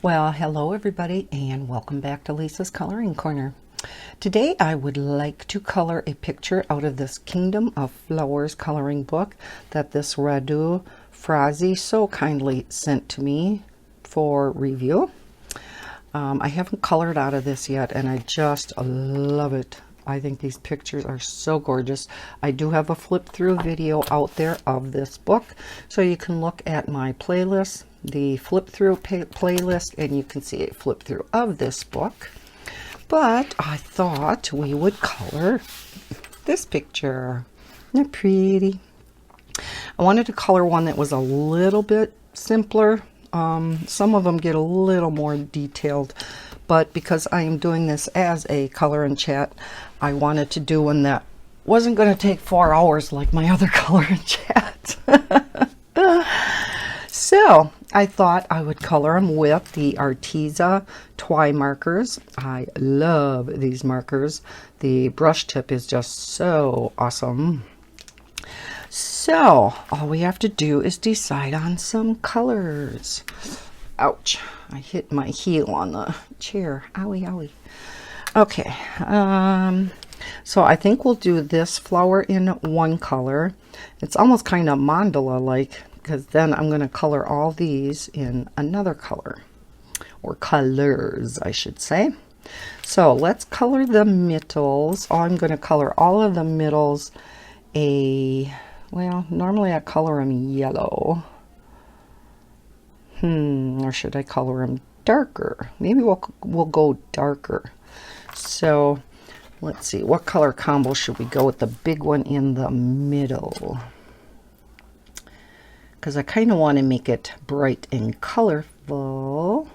Well, hello everybody and welcome back to Lisa's Coloring Corner. Today I would like to color a picture out of this Kingdom of Flowers coloring book that this Radu Frasie so kindly sent to me for review. I haven't colored out of this yet and I just love it. I think these pictures are so gorgeous. I do have a flip through video out there of this book, so you can look at my playlist, the flip through playlist, and you can see a flip through of this book. But I thought we would color this picture. Isn't it pretty? I wanted to color one that was a little bit simpler. Some of them get a little more detailed, but because I am doing this as a color and chat, I wanted to do one that wasn't going to take 4 hours like my other color and chat. So I thought I would color them with the Arteza Twi markers. I love these markers. The brush tip is just so awesome. So all we have to do is decide on some colors. Ouch, I hit my heel on the chair. Owie, owie. Okay, so I think we'll do this flower in one color. It's almost kind of mandala-like, because then I'm going to color all these in another color, or colors, I should say. So let's color the middles. I'm going to color all of the middles well, normally I color them yellow. Or should I color them darker? Maybe we'll go darker. So let's see, what color combo should we go with the big one in the middle? Because I kind of want to make it bright and colorful.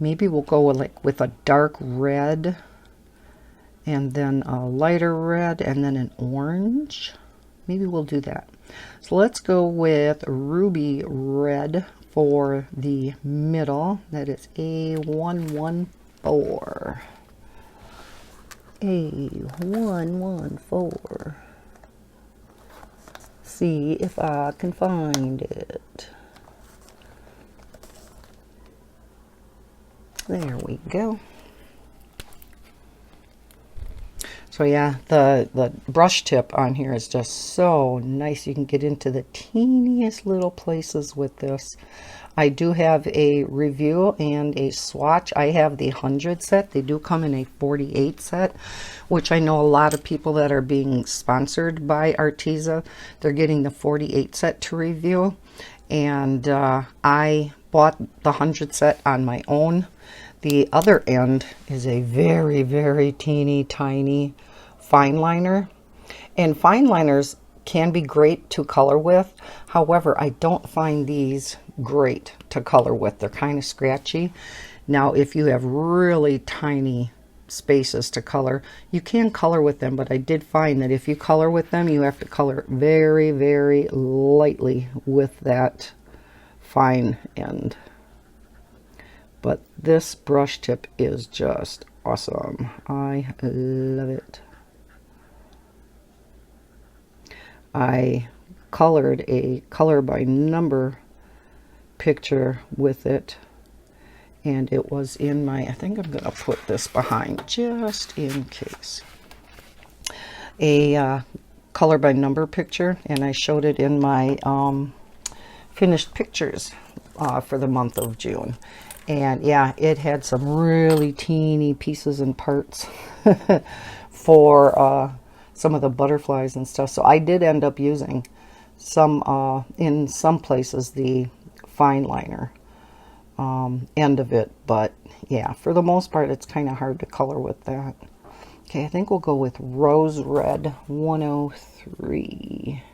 Maybe we'll go with a dark red, and then a lighter red, and then an orange. Maybe we'll do that. So let's go with ruby red for the middle. That is A114. A114. See if I can find it. There we go. So yeah, the brush tip on here is just so nice. You can get into the teeniest little places with this. I do have a review and a swatch. I have the 100 set. They do come in a 48 set, which I know a lot of people that are being sponsored by Arteza, they're getting the 48 set to review. And I bought the 100 set on my own. The other end is a very, very teeny tiny fine liner. And fine liners can be great to color with. However, I don't find these great to color with. They're kind of scratchy. Now, if you have really tiny spaces to color, you can color with them, but I did find that if you color with them, you have to color very, very lightly with that fine end. But this brush tip is just awesome. I love it. I colored a color by number picture with it, and it was in my, I think I'm going to put this behind just in case, a color by number picture, and I showed it in my finished pictures for the month of June. And yeah, it had some really teeny pieces and parts for some of the butterflies and stuff. So I did end up using some, in some places, the fine liner end of it. But yeah, for the most part, it's kind of hard to color with that. Okay, I think we'll go with Rose Red 103.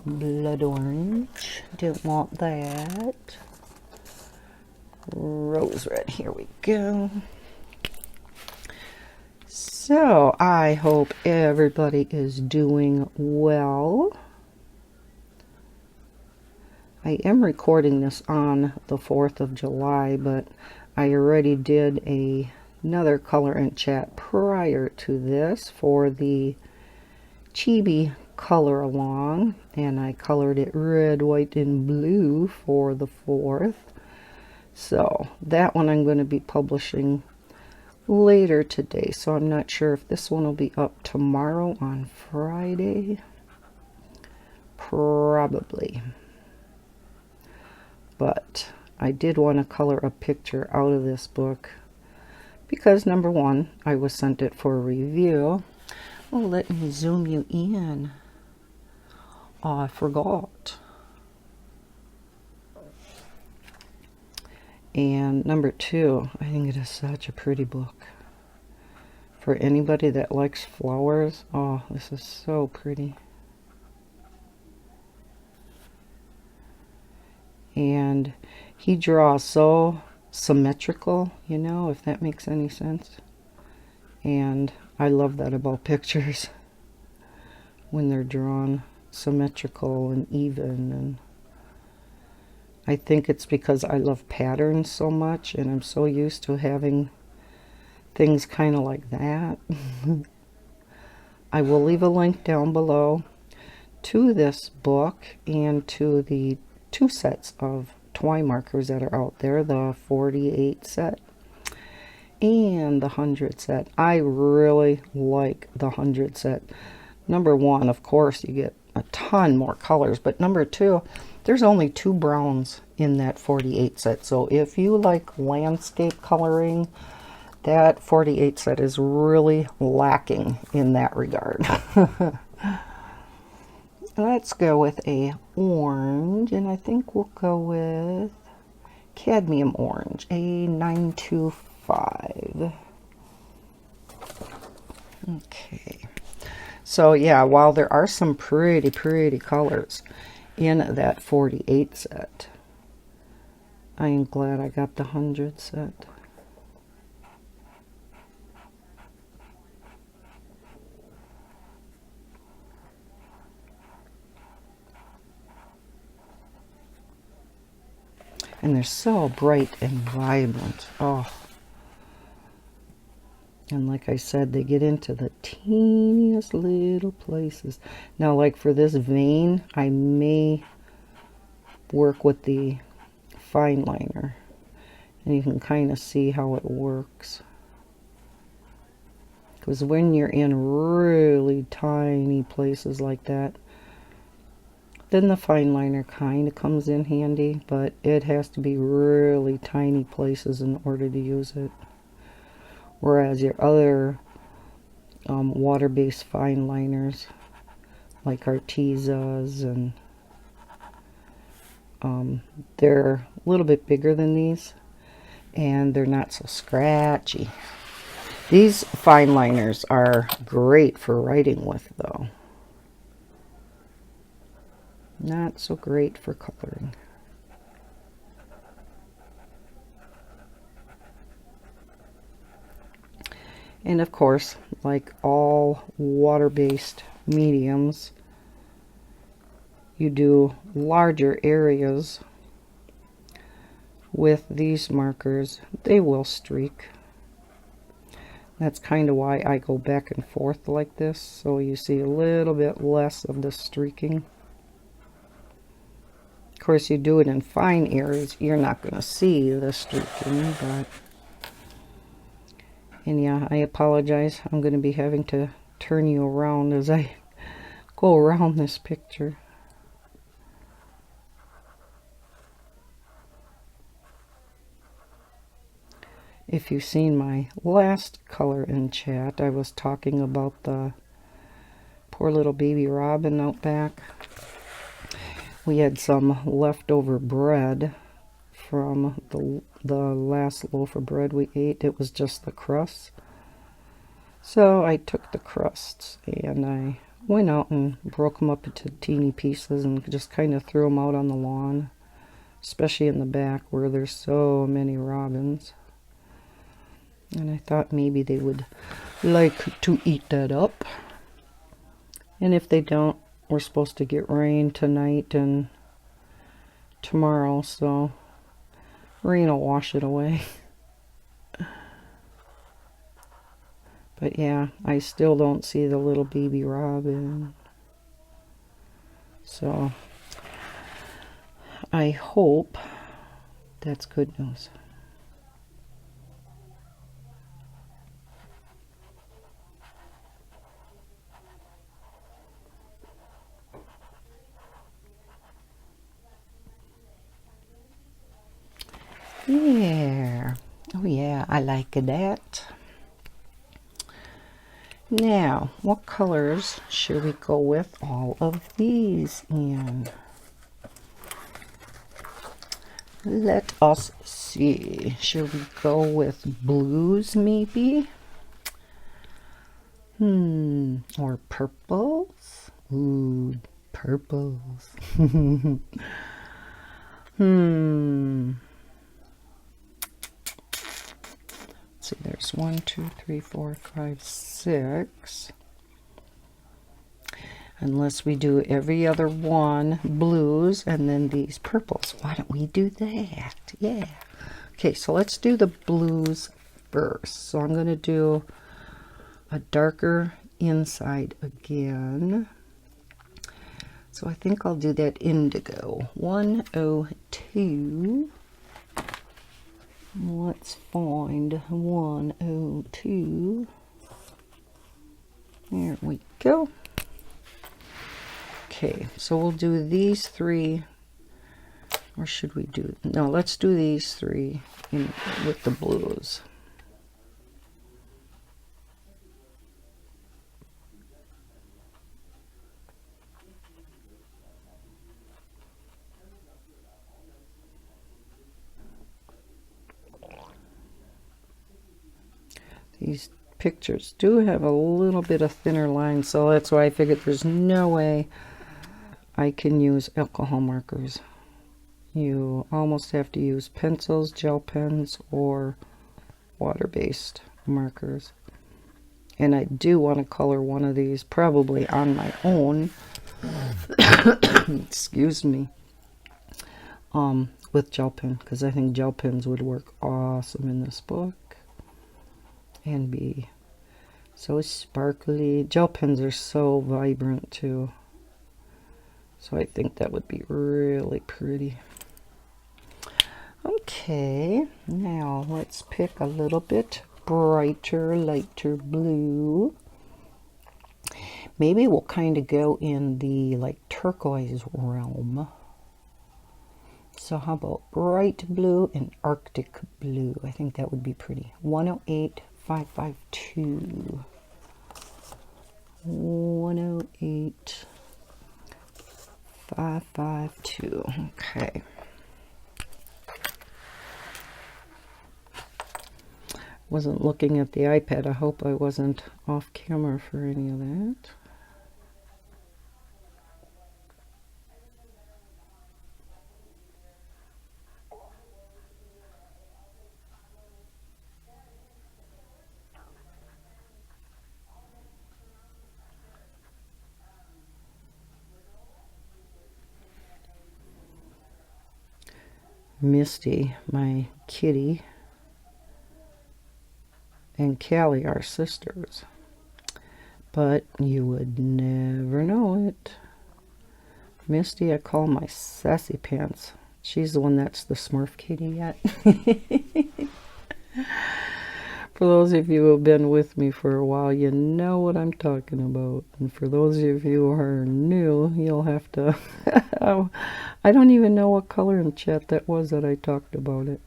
Blood orange, don't want that. Rose red, here we go. So I hope everybody is doing well. I am recording this on the 4th of July, but I already did another color and chat prior to this for the Chibi color along, and I colored it red, white, and blue for the 4th. So that one I'm going to be publishing later today, so I'm not sure if this one will be up tomorrow on Friday. Probably. But I did want to color a picture out of this book because, number one, I was sent it for a review. Oh, let me zoom you in. Oh, I forgot. And number two, I think it is such a pretty book. For anybody that likes flowers, oh, this is so pretty. And he draws so symmetrical, you know, if that makes any sense. And I love that about pictures, when they're drawn symmetrical and even. And I think it's because I love patterns so much, and I'm so used to having things kind of like that. I will leave a link down below to this book and to the 2 sets of twine markers that are out there, the 48 set and the 100 set. I really like the 100 set. Number one, of course, you get a ton more colors, but number two, there's only 2 browns in that 48 set. So if you like landscape coloring, that 48 set is really lacking in that regard. Let's go with a orange, and I think we'll go with cadmium orange, a 925. Okay. So yeah, while there are some pretty colors in that 48 set, I am glad I got the 100 set. And they're so bright and vibrant. Oh. And like I said, they get into the teeniest little places. Now, like for this vein, I may work with the fine liner. And you can kind of see how it works. Because when you're in really tiny places like that, then the fine liner kind of comes in handy, but it has to be really tiny places in order to use it. Whereas your other water-based fine liners, like Artesa's, and they're a little bit bigger than these, and they're not so scratchy. These fine liners are great for writing with, though. Not so great for coloring. And of course, like all water-based mediums, you do larger areas with these markers. They will streak. That's kind of why I go back and forth like this, so you see a little bit less of the streaking. Of course, you do it in fine areas, you're not going to see the streaking, but... And yeah, I apologize. I'm going to be having to turn you around as I go around this picture. If you've seen my last color in chat, I was talking about the poor little baby robin out back. We had some leftover bread from the last loaf of bread we ate. It was just the crust. So I took the crusts and I went out and broke them up into teeny pieces and just kind of threw them out on the lawn, especially in the back where there's so many robins. And I thought maybe they would like to eat that up. And if they don't, we're supposed to get rain tonight and tomorrow, so rain will wash it away. But yeah, I still don't see the little baby robin. So I hope that's good news. Yeah. Oh yeah, I like that. Now, what colors should we go with all of these in? Let us see. Should we go with blues maybe? Or purples? Ooh, purples. See, there's 1, 2, 3, 4, 5, 6. Unless we do every other one blues and then these purples. Why don't we do that? Yeah. Okay, so let's do the blues first. So I'm going to do a darker inside again. So I think I'll do that indigo. 102. Let's find 102. There we go. Okay, so we'll do these three. Or should we do... No, let's do these three with the blues. These pictures do have a little bit of thinner lines, so that's why I figured there's no way I can use alcohol markers. You almost have to use pencils, gel pens, or water-based markers. And I do want to color one of these probably on my own. Excuse me. With gel pen, because I think gel pens would work awesome in this book and be so sparkly. Gel pens are so vibrant too, so I think that would be really pretty. Okay, now let's pick a little bit brighter, lighter blue. Maybe we'll kind of go in the like turquoise realm. So how about bright blue and Arctic blue? I think that would be pretty. 108, 552. 108, 552. Okay. Wasn't looking at the iPad. I hope I wasn't off camera for any of that. Misty, my kitty, and Callie are sisters, but you would never know it. Misty I call my sassy pants. She's the one that's the Smurf kitty yet. For those of you who have been with me for a while, you know what I'm talking about. And for those of you who are new, you'll have to... I don't even know what color in chat that was that I talked about it.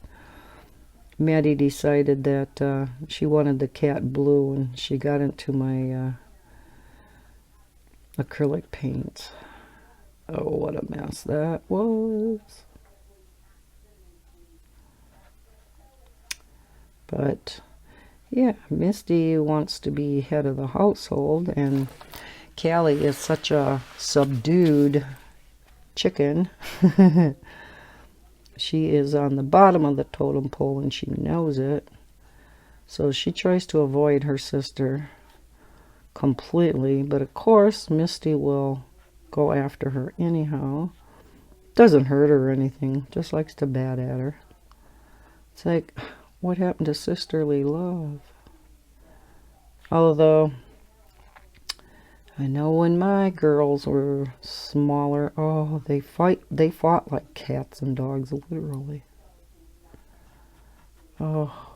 Maddie decided that she wanted the cat blue, and she got into my acrylic paints. Oh, what a mess that was. But... yeah, Misty wants to be head of the household, and Callie is such a subdued chicken. She is on the bottom of the totem pole, and she knows it. So she tries to avoid her sister completely, but of course Misty will go after her anyhow. Doesn't hurt her or anything, just likes to bat at her. It's like... what happened to sisterly love? Although, I know when my girls were smaller, oh, they fought like cats and dogs, literally. Oh,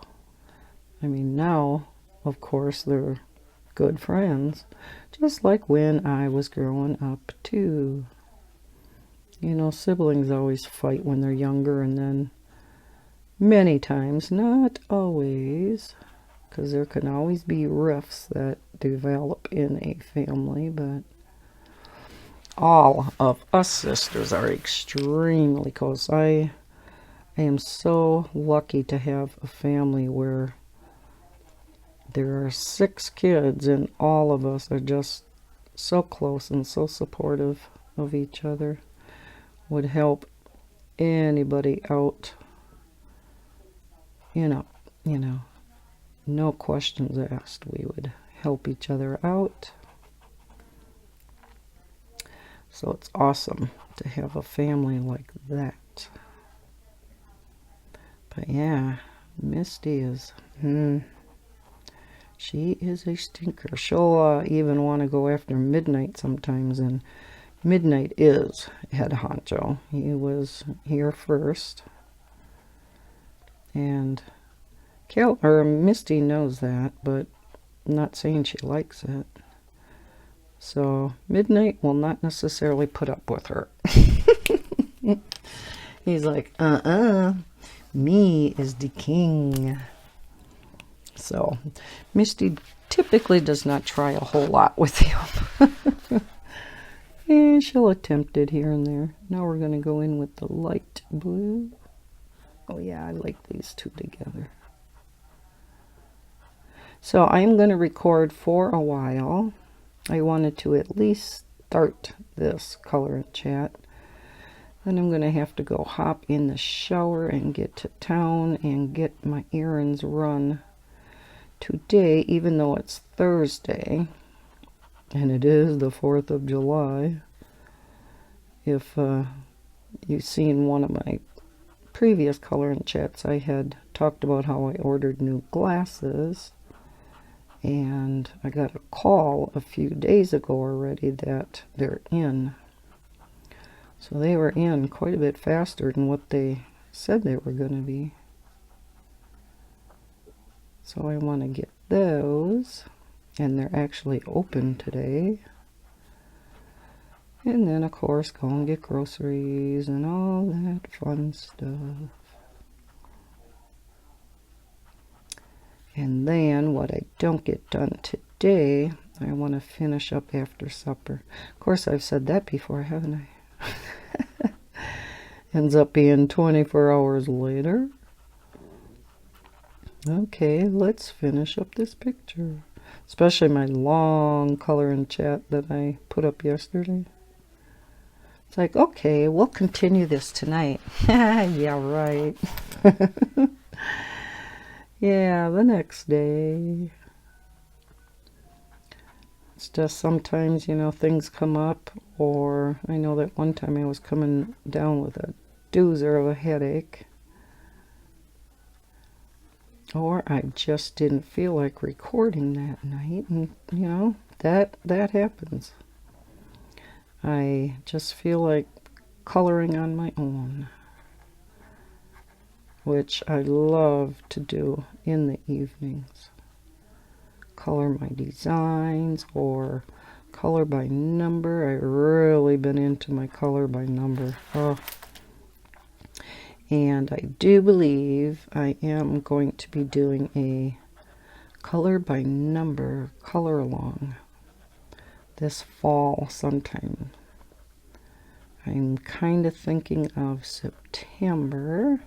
I mean, now, of course, they're good friends, just like when I was growing up, too. You know, siblings always fight when they're younger, and then many times, not always, because there can always be rifts that develop in a family, but all of us sisters are extremely close. I am so lucky to have a family where there are 6 kids and all of us are just so close and so supportive of each other. Would help anybody out, you know, no questions asked. We would help each other out. So it's awesome to have a family like that. But yeah, Misty is, she is a stinker. She'll even want to go after Midnight sometimes, and Midnight is head honcho. He was here first. And Misty knows that, but I'm not saying she likes it. So Midnight will not necessarily put up with her. He's like, me is the king. So Misty typically does not try a whole lot with him. And she'll attempt it here and there. Now we're going to go in with the light blue. Oh yeah, I like these two together. So I'm going to record for a while. I wanted to at least start this color and chat. Then I'm going to have to go hop in the shower and get to town and get my errands run today, even though it's Thursday. And it is the 4th of July. If you've seen one of my previous color and chats, I had talked about how I ordered new glasses. And I got a call a few days ago already that they're in. So they were in quite a bit faster than what they said they were going to be. So I want to get those. And they're actually open today. And then, of course, go and get groceries and all that fun stuff. And then what I don't get done today, I want to finish up after supper. Of course, I've said that before, haven't I? Ends up being 24 hours later. Okay, let's finish up this picture. Especially my long color and chat that I put up yesterday. It's like, okay, we'll continue this tonight. Yeah, right. Yeah, the next day. It's just sometimes, you know, things come up, or I know that one time I was coming down with a doozer of a headache, or I just didn't feel like recording that night, and, you know, that happens. I just feel like coloring on my own, which I love to do in the evenings. Color my designs or color by number. I've really been into my color by number. Oh. And I do believe I am going to be doing a color by number color along this fall sometime. I'm kind of thinking of September.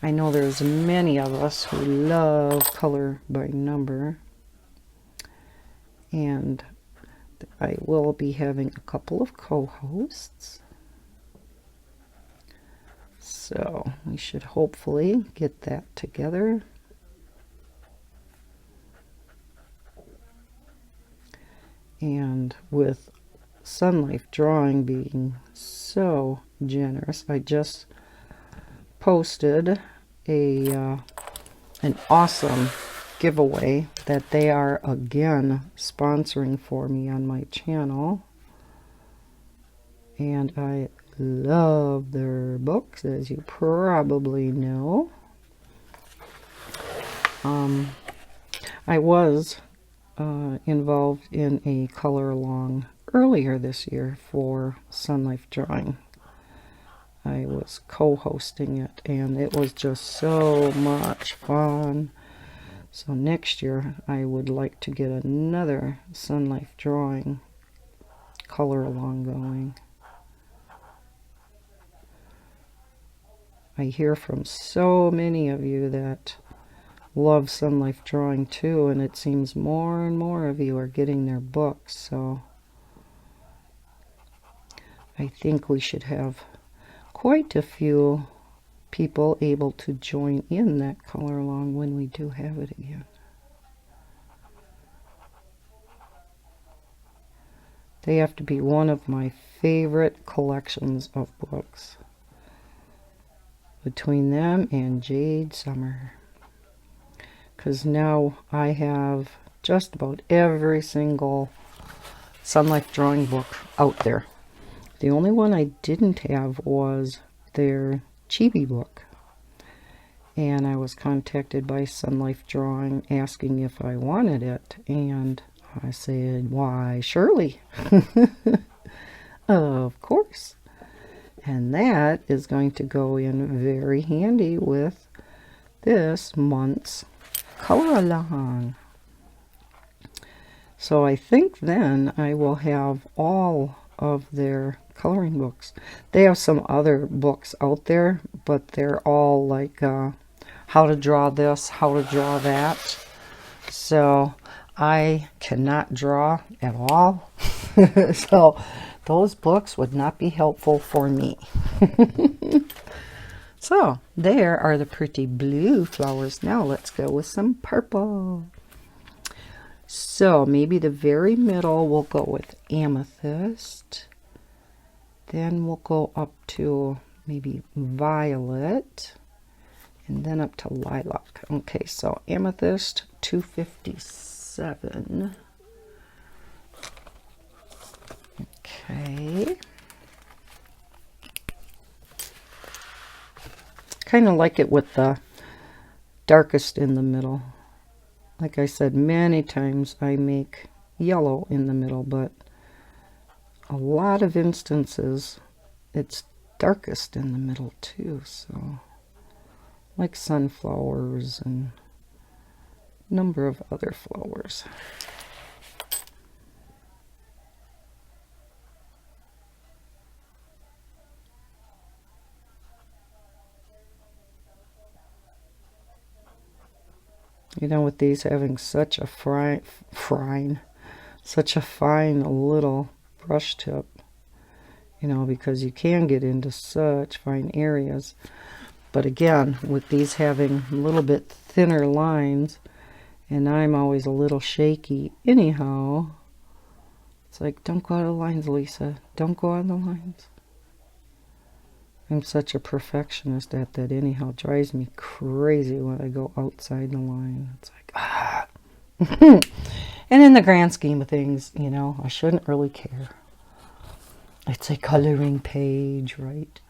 I know there's many of us who love color by number, and I will be having a couple of co-hosts, so we should hopefully get that together. And with Sun Life Drawing being so generous, I just posted an awesome giveaway that they are again sponsoring for me on my channel. And I love their books, as you probably know. I was involved in a color along earlier this year for Sun Life Drawing. I was co-hosting it, and it was just so much fun. So next year I would like to get another Sun Life Drawing color along going. I hear from so many of you that love Sun Life Drawing too, and it seems more and more of you are getting their books, so I think we should have quite a few people able to join in that color along when we do have it again. They have to be one of my favorite collections of books, between them and Jade Summer, because now I have just about every single Sun Life Drawing book out there. The only one I didn't have was their chibi book, and I was contacted by Sun Life Drawing asking if I wanted it, and I said, why, surely. Of course. And that is going to go in very handy with this month's color along. So I think then I will have all of their coloring books. They have some other books out there, but they're all like how to draw this, how to draw that. So I cannot draw at all. So those books would not be helpful for me. So there are the pretty blue flowers. Now let's go with some purple. So maybe the very middle we'll go with amethyst. Then we'll go up to maybe violet. And then up to lilac. Okay, so amethyst 257. Okay. Kind of like it with the darkest in the middle. Like I said, many times I make yellow in the middle, but a lot of instances it's darkest in the middle too. So like sunflowers and a number of other flowers. You know, with these having such a fine little brush tip, you know, because you can get into such fine areas. But again, with these having a little bit thinner lines, and I'm always a little shaky anyhow, it's like, don't go out of the lines, Lisa. Don't go out of the lines. I'm such a perfectionist at that anyhow. It drives me crazy when I go outside the line. It's like, ah. And in the grand scheme of things, you know, I shouldn't really care. It's a coloring page, right?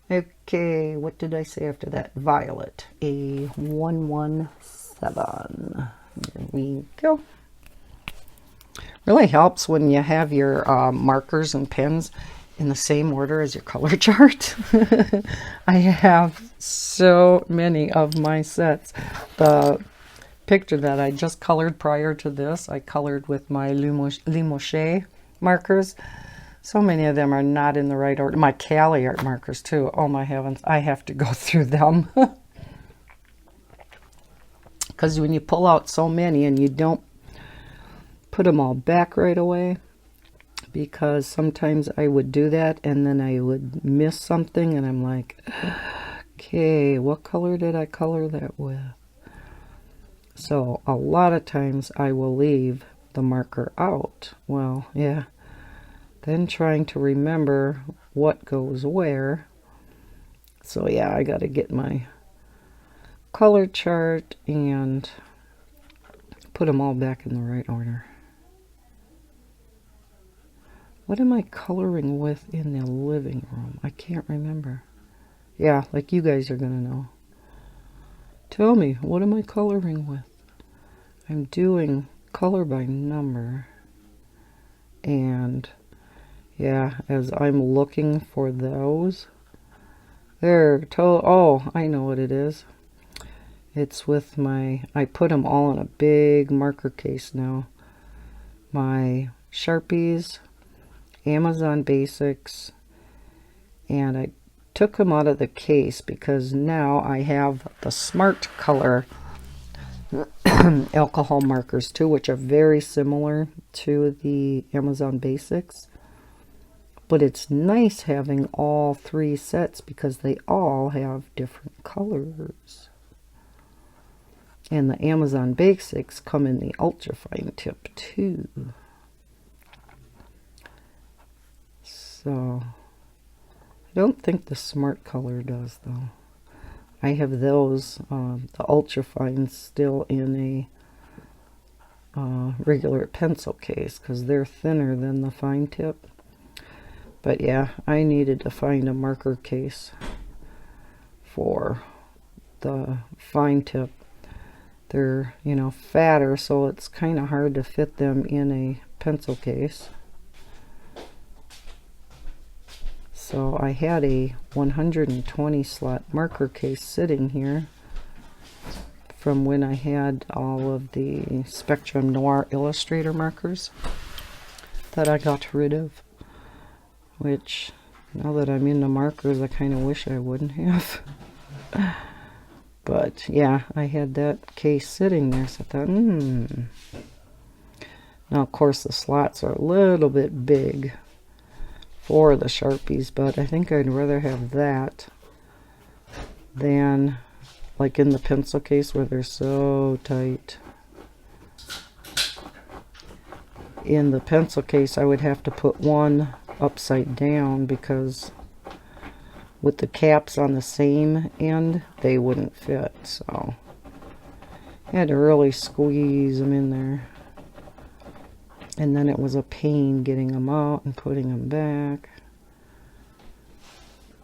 Okay, what did I say after that? Violet, a 117. There we go. Really helps when you have your markers and pens in the same order as your color chart. I have so many of my sets. The picture that I just colored prior to this, I colored with my Limoges markers. So many of them are not in the right order. My Cali art markers too. Oh my heavens, I have to go through them. Because when you pull out so many and you don't put them all back right away, because sometimes I would do that and then I would miss something and I'm like, okay, what color did I color that with? So a lot of times I will leave the marker out. Well, yeah. Then trying to remember what goes where. So yeah, I got to get my color chart and put them all back in the right order. What am I coloring with in the living room? I can't remember. Yeah, like you guys are going to know. Tell me, what am I coloring with? I'm doing color by number. And yeah, as I'm looking for those, oh, I know what it is. It's with I put them all in a big marker case now. My Sharpies, Amazon Basics, and I took them out of the case because now I have the Smart Color alcohol markers too, which are very similar to the Amazon Basics. But it's nice having all three sets because they all have different colors. And the Amazon Basics come in the ultra fine tip too. So I don't think the Smart Color does though. I have those, the ultra fines, still in a regular pencil case because they're thinner than the fine tip. But yeah, I needed to find a marker case for the fine tip. They're, you know, fatter, so it's kind of hard to fit them in a pencil case. So I had a 120 slot marker case sitting here from when I had all of the Spectrum Noir Illustrator markers that I got rid of. Which, now that I'm into markers, I kind of wish I wouldn't have. But yeah, I had that case sitting there, so I thought, Now, of course, the slots are a little bit big for the Sharpies, but I think I'd rather have that than like in the pencil case where they're so tight. In the pencil case, I would have to put one upside down because with the caps on the same end, they wouldn't fit. So I had to really squeeze them in there. And then it was a pain getting them out and putting them back.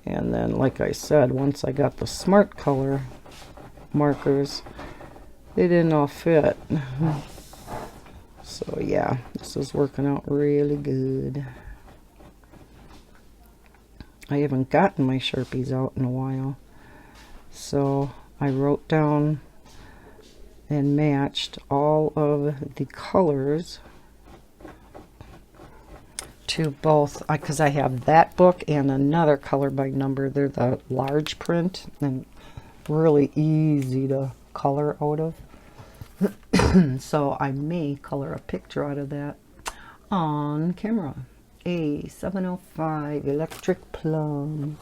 And then, like I said, once I got the Smart Color markers, they didn't all fit. So yeah, this is working out really good. I haven't gotten my Sharpies out in a while. So I wrote down and matched all of the colors to both, because I have that book and another color by number. They're the large print and really easy to color out of. So I may color a picture out of that on camera. A 705 Electric Plum.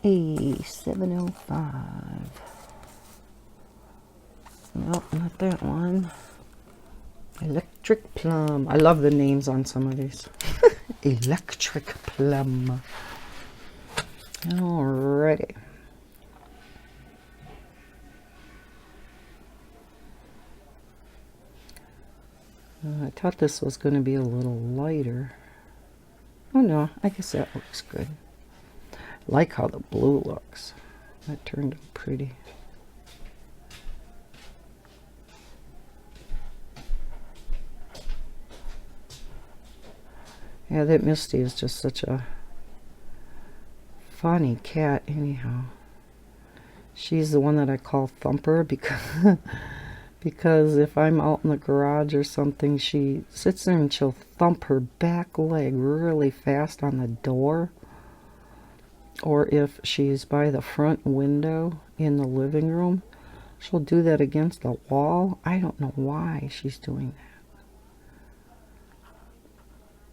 A 705. Nope, not that one. Electric Plum. I love the names on some of these. Electric Plum. Alrighty. I thought this was going to be a little lighter. Oh no, I guess that looks good. I like how the blue looks. That turned out pretty. Yeah, that Misty is just such a funny cat anyhow. She's the one that I call Thumper because because if I'm out in the garage or something, she sits there and she'll thump her back leg really fast on the door. Or if she's by the front window in the living room, she'll do that against the wall. I don't know why she's doing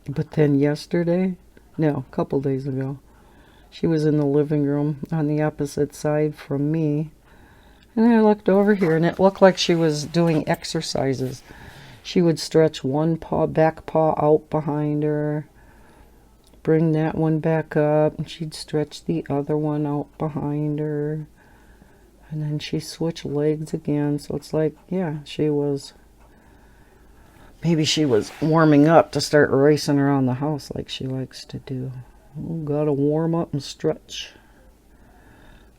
that. But then yesterday, no, a couple days ago, she was in the living room on the opposite side from me. And I looked over here and it looked like she was doing exercises. She would stretch one paw, back paw out behind her, bring that one back up, and she'd stretch the other one out behind her. And then she switched legs again. So it's like, yeah, maybe she was warming up to start racing around the house like she likes to do. Oh, gotta warm up and stretch.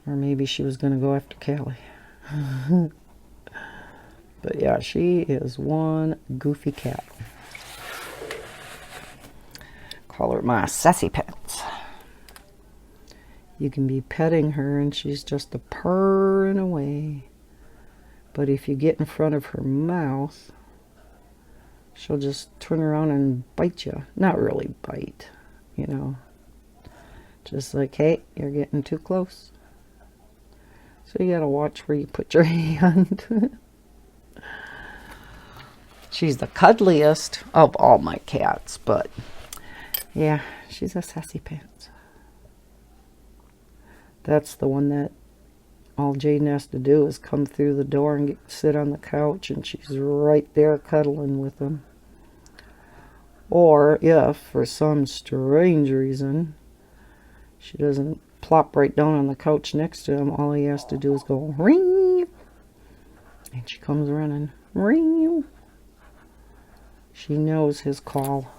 Or maybe she was going to go after Callie. But yeah, she is one goofy cat. Call her my sassy pets. You can be petting her and she's just a purring away. But if you get in front of her mouth, she'll just turn around and bite you. Not really bite, you know. Just like, hey, you're getting too close. So you gotta watch where you put your hand. She's the cuddliest of all my cats, but yeah, she's a sassy pants. That's the one that all Jaden has to do is come through the door and sit on the couch, and she's right there cuddling with him. Or if, for some strange reason, she doesn't plop right down on the couch next to him, all he has to do is go, ring, and she comes running, ring. She knows his call.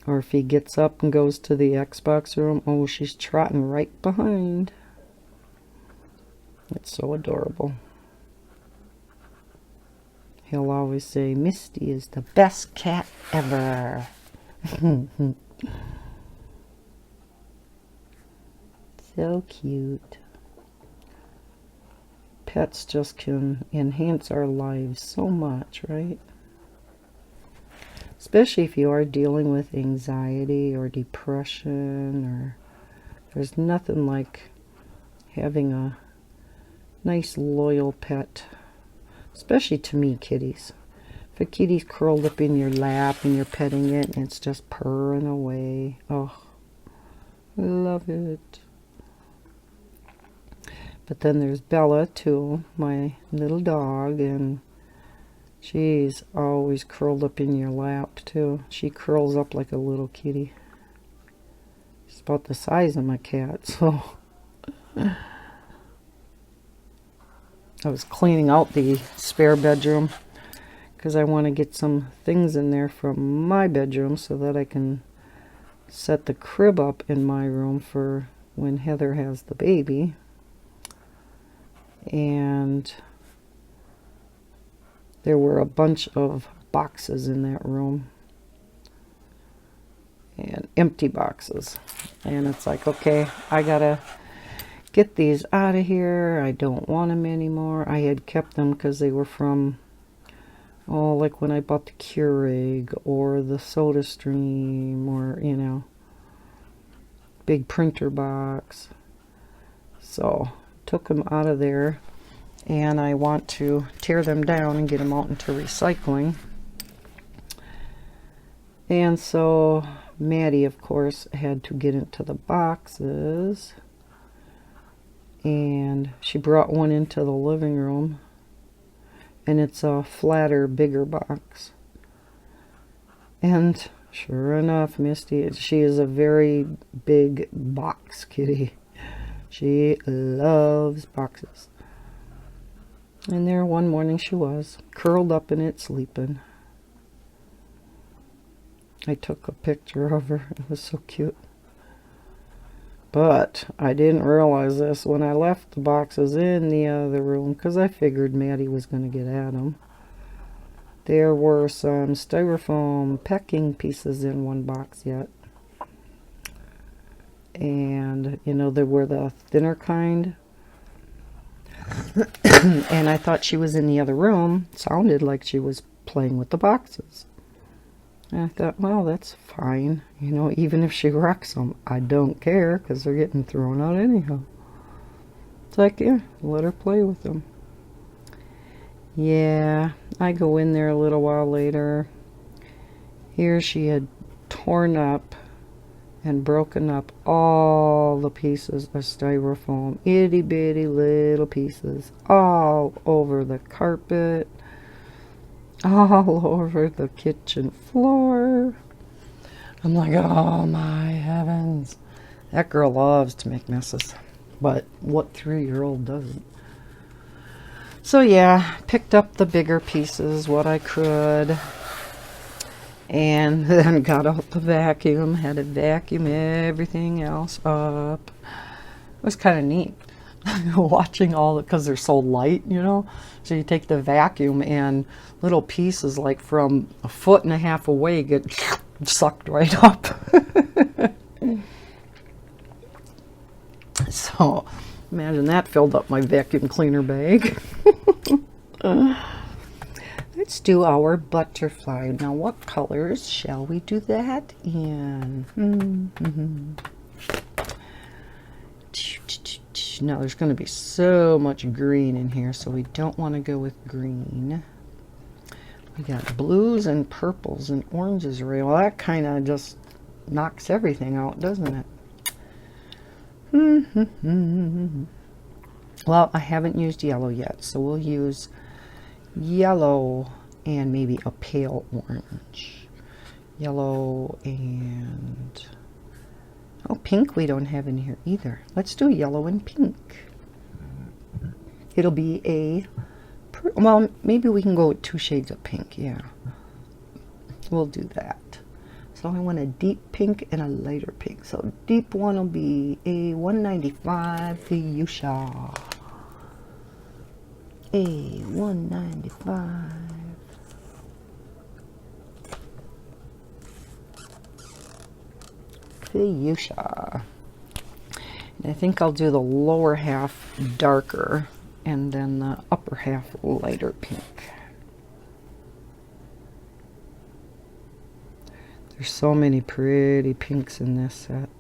Or if he gets up and goes to the Xbox room, oh, she's trotting right behind. It's so adorable. He'll always say, Misty is the best cat ever. So cute. Pets just can enhance our lives so much, right? Especially if you are dealing with anxiety or depression, or there's nothing like having a nice loyal pet. Especially to me, kitties. If a kitty's curled up in your lap and you're petting it and it's just purring away. Oh, I love it. But then there's Bella too, my little dog, and she's always curled up in your lap too. She curls up like a little kitty. She's about the size of my cat, so I was cleaning out the spare bedroom because I want to get some things in there from my bedroom so that I can set the crib up in my room for when Heather has the baby. And there were a bunch of boxes in that room, and empty boxes, and it's like, okay, I gotta get these out of here. I don't want them anymore. I had kept them because they were from, oh, like when I bought the Keurig or the Soda Stream, or, you know, big printer box. So took them out of there, and I want to tear them down and get them out into recycling. And so Maddie, of course, had to get into the boxes, and she brought one into the living room, and it's a flatter, bigger box. And sure enough, Misty, she is a very big box kitty. She loves boxes. And there one morning she was, curled up in it, sleeping. I took a picture of her. It was so cute. But I didn't realize this when I left the boxes in the other room, because I figured Maddie was going to get at them. There were some styrofoam packing pieces in one box yet. And, you know, there were the thinner kind. And I thought she was in the other room. Sounded like she was playing with the boxes. And I thought, well, that's fine. You know, even if she wrecks them, I don't care, because they're getting thrown out anyhow. It's like, yeah, let her play with them. Yeah, I go in there a little while later. Here she had torn up and broken up all the pieces of styrofoam, itty bitty little pieces, all over the carpet, all over the kitchen floor. I'm like, oh my heavens. That girl loves to make messes. But what 3-year-old doesn't? So yeah, picked up the bigger pieces, what I could, and then got out the vacuum, had to vacuum everything else up. It was kind of neat watching all, because they're so light, you know. So you take the vacuum and little pieces like from 1.5 feet away get sucked right up. So imagine that filled up my vacuum cleaner bag. Let's do our butterfly. Now, what colors shall we do that in? Now, there's going to be so much green in here, so we don't want to go with green. We got blues and purples and oranges. Well, that kind of just knocks everything out, doesn't it? Well, I haven't used yellow yet, so we'll use yellow and maybe a pale orange. Yellow and... oh, pink we don't have in here either. Let's do yellow and pink. It'll be a... well, maybe we can go with 2 shades of pink, yeah. We'll do that. So I want a deep pink and a lighter pink. So deep one will be a 195 fuchsia. A 195. Fuchsia. And I think I'll do the lower half darker and then the upper half lighter pink. There's so many pretty pinks in this set.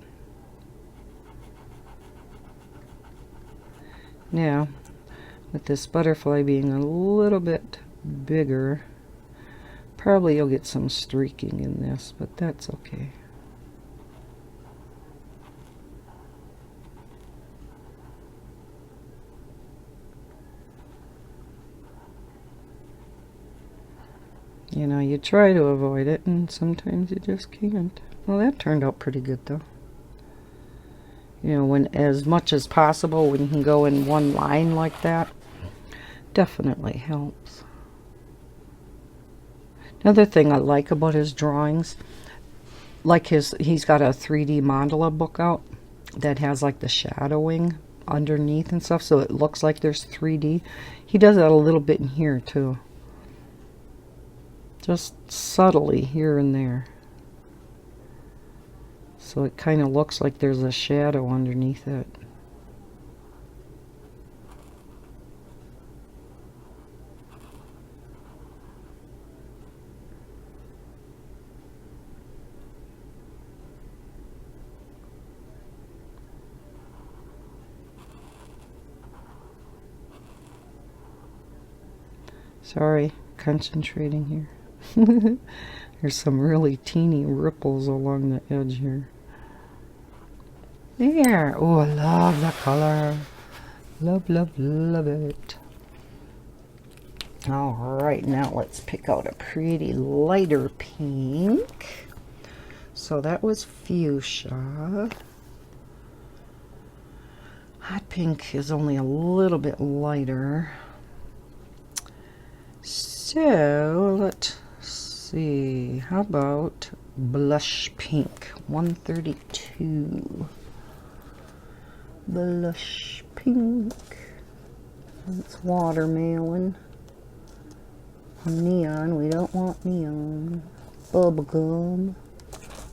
Now, with this butterfly being a little bit bigger, probably you'll get some streaking in this, but that's okay. You know, you try to avoid it, and sometimes you just can't. Well, that turned out pretty good, though. You know, when as much as possible, when you can go in one line like that, definitely helps. Another thing I like about his drawings, like he's got a 3D mandala book out that has like the shadowing underneath and stuff, so it looks like there's 3D. He does that a little bit in here, too. Just subtly here and there. So it kind of looks like there's a shadow underneath it. Sorry, concentrating here. There's some really teeny ripples along the edge here. There. Oh, I love the color. Love, love, love it. Alright, now let's pick out a pretty lighter pink. So that was fuchsia. Hot pink is only a little bit lighter. So let's see, how about blush pink, 132. Blush pink. It's watermelon. Neon, we don't want neon. Bubblegum.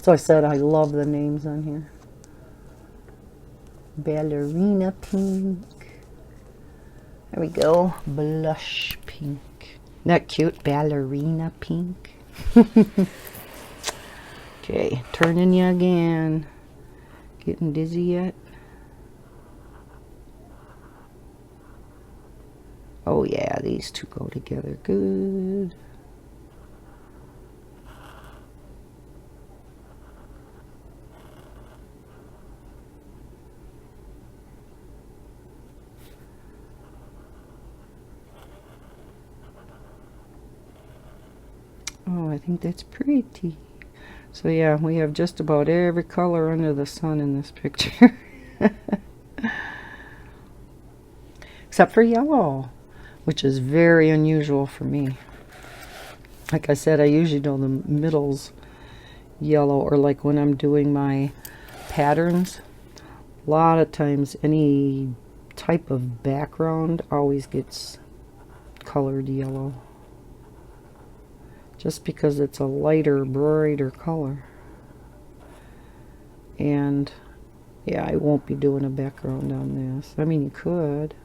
So I said I love the names on here. Ballerina pink. There we go. Blush pink. Isn't that cute? Ballerina pink. Okay, turning you again. Getting dizzy yet? Oh yeah, these two go together good. Oh, I think that's pretty. So yeah, we have just about every color under the sun in this picture. except for yellow, which is very unusual for me. Like I said, I usually do the middles yellow, or like when I'm doing my patterns, a lot of times any type of background always gets colored yellow, just because it's a lighter, brighter color. And yeah, I won't be doing a background on this. I mean, you could,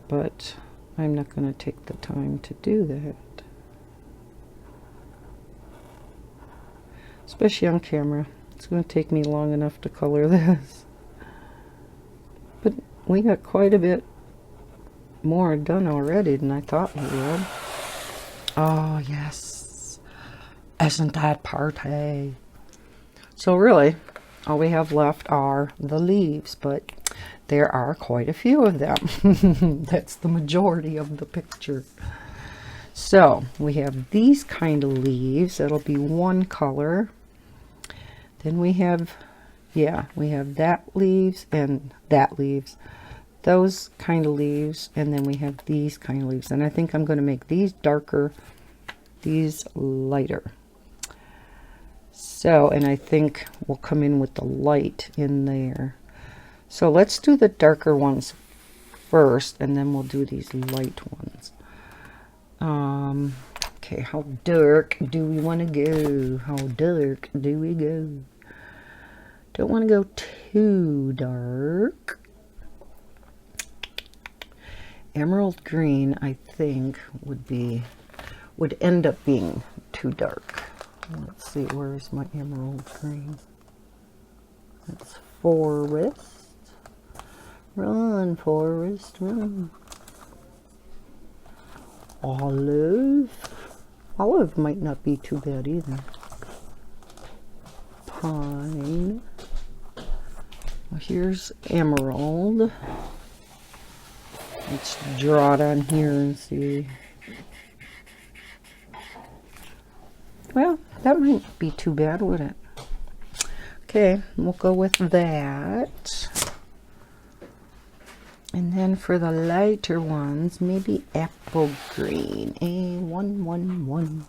but I'm not going to take the time to do that. Especially on camera. It's going to take me long enough to color this. But we got quite a bit more done already than I thought we would. Oh, yes. Isn't that party? So really, all we have left are the leaves, but there are quite a few of them. That's the majority of the picture. So we have these kind of leaves. That'll be one color. Then we have, yeah, we have that leaves and that leaves. Those kind of leaves, and then we have these kind of leaves. And I think I'm going to make these darker, these lighter. So, and I think we'll come in with the light in there. So let's do the darker ones first, and then we'll do these light ones. Okay, how dark do we want to go? How dark do we go? Don't want to go too dark. Emerald green, I think, would end up being too dark. Let's see, where's my emerald green? That's forest. Run, forest, run. Olive. Olive might not be too bad either. Pine. Well, here's emerald. Let's draw it on here and see. Well, that might be too bad, would it? Okay, we'll go with that. And then for the lighter ones, maybe apple green. A111.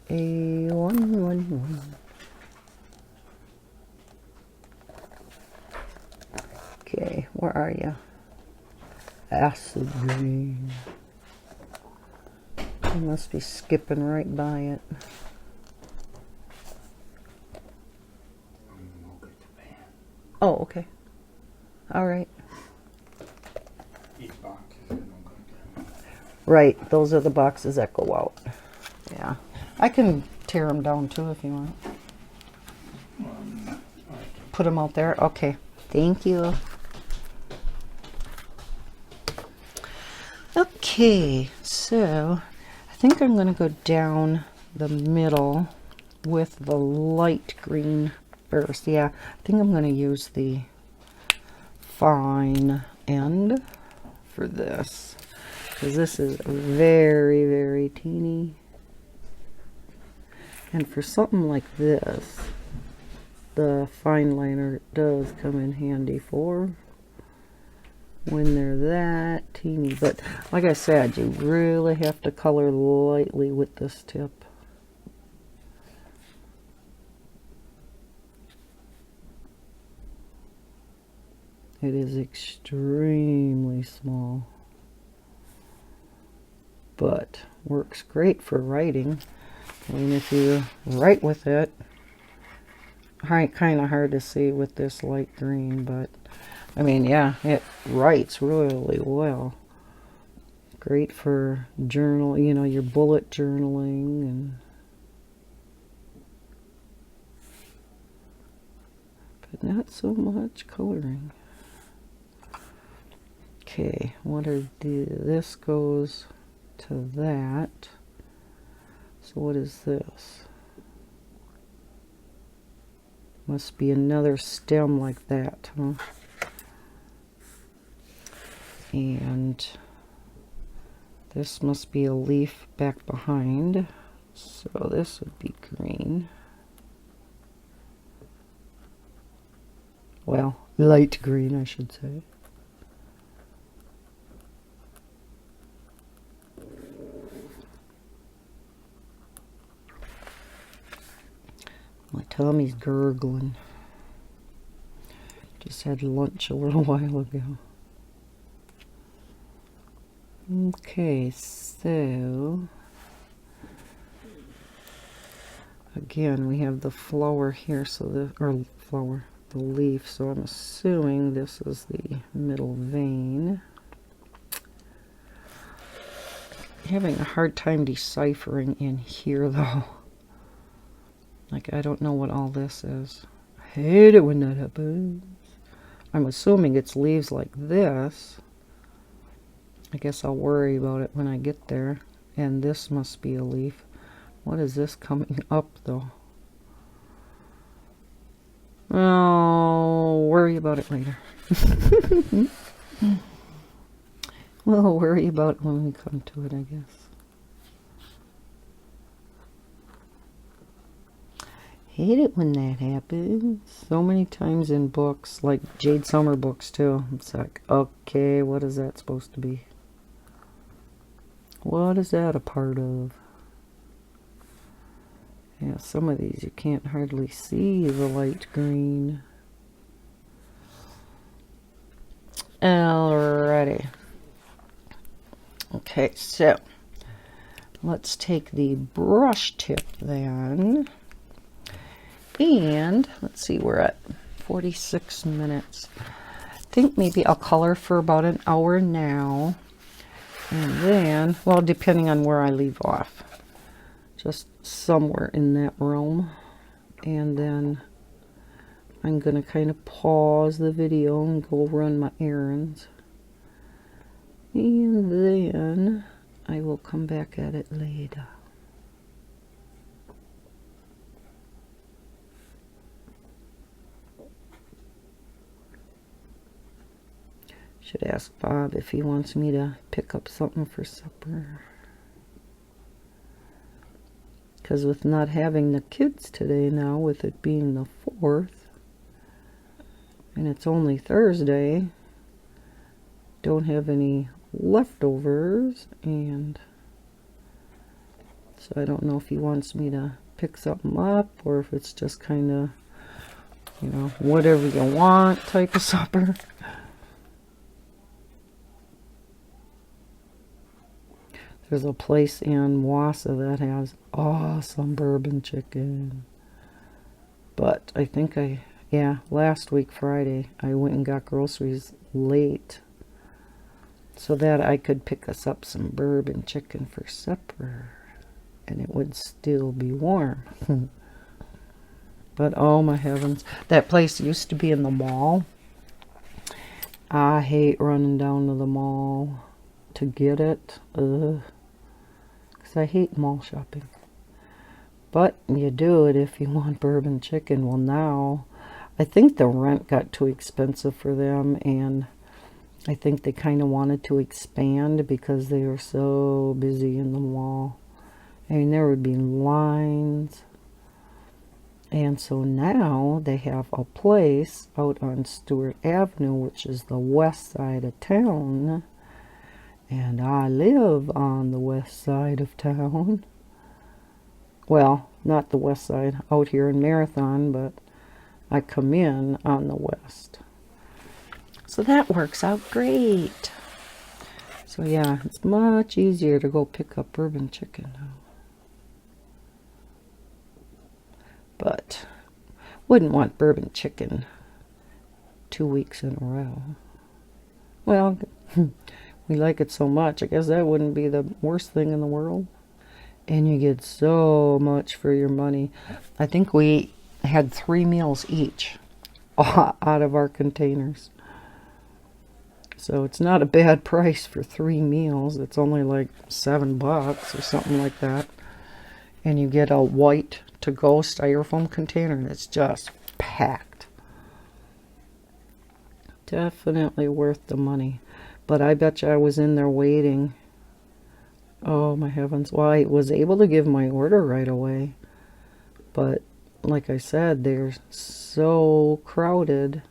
A111. Okay, where are you? Acid green. You must be skipping right by it. Oh, okay. All right. Right, those are the boxes that go out. Yeah. I can tear them down too if you want. Put them out there? Okay. Thank you. Okay, so I think I'm going to go down the middle with the light green first. Yeah, I think I'm going to use the fine end for this, because this is very, very teeny. And for something like this, the fine liner does come in handy for when they're that teeny. But like I said, you really have to color lightly with this tip. It is extremely small, but works great for writing. I mean, if you write with it, kind of hard to see with this light green, but I mean, yeah, it writes really well. Great for journal, you know, your bullet journaling, and but not so much coloring. Okay, what are this goes to that. So what is this? Must be another stem like that, huh? And this must be a leaf back behind. So this would be green. Well, light green, I should say. My tummy's gurgling. Just had lunch a little while ago. Okay, so again we have the flower here, so the leaf, so I'm assuming this is the middle vein. Having a hard time deciphering in here though. Like, I don't know what all this is. I hate it when that happens. I'm assuming it's leaves like this. I guess I'll worry about it when I get there. And this must be a leaf. What is this coming up though? I'll worry about it later. We'll worry about it when we come to it, I guess. Hate it when that happens. So many times in books, like Jade Summer books too. It's like, okay, what is that supposed to be? What is that a part of? Yeah, some of these you can't hardly see the light green. Alrighty. Okay, so let's take the brush tip then. And let's see, we're at 46 minutes. I think maybe I'll color for about an hour now. And then, well, depending on where I leave off, just somewhere in that realm. And then I'm going to kind of pause the video and go run my errands. And then I will come back at it later. Should ask Bob if he wants me to pick up something for supper. Because with not having the kids today now, with it being the 4th, and it's only Thursday, don't have any leftovers, and so I don't know if he wants me to pick something up or if it's just kind of, you know, whatever you want type of supper. There's a place in Wassa that has awesome bourbon chicken. But I think last week Friday, I went and got groceries late so that I could pick us up some bourbon chicken for supper. And it would still be warm. But oh my heavens, that place used to be in the mall. I hate running down to the mall to get it. Ugh. I hate mall shopping. But you do it if you want bourbon chicken. Well, now I think the rent got too expensive for them, and I think they kind of wanted to expand because they were so busy in the mall. I mean, there would be lines. And so now they have a place out on Stewart Avenue, which is the west side of town. And I live on the west side of town. Well, not the west side, out here in Marathon, but I come in on the west. So that works out great. So yeah, it's much easier to go pick up bourbon chicken now. But wouldn't want bourbon chicken 2 weeks in a row. Well, we like it so much, I guess that wouldn't be the worst thing in the world. And you get so much for your money. I think we had 3 meals each out of our containers. So it's not a bad price for 3 meals. It's only like $7 or something like that. And you get a white to-go styrofoam container that's just packed. Definitely worth the money. But I bet you I was in there waiting. Oh my heavens. Well, I was able to give my order right away. But like I said, they're so crowded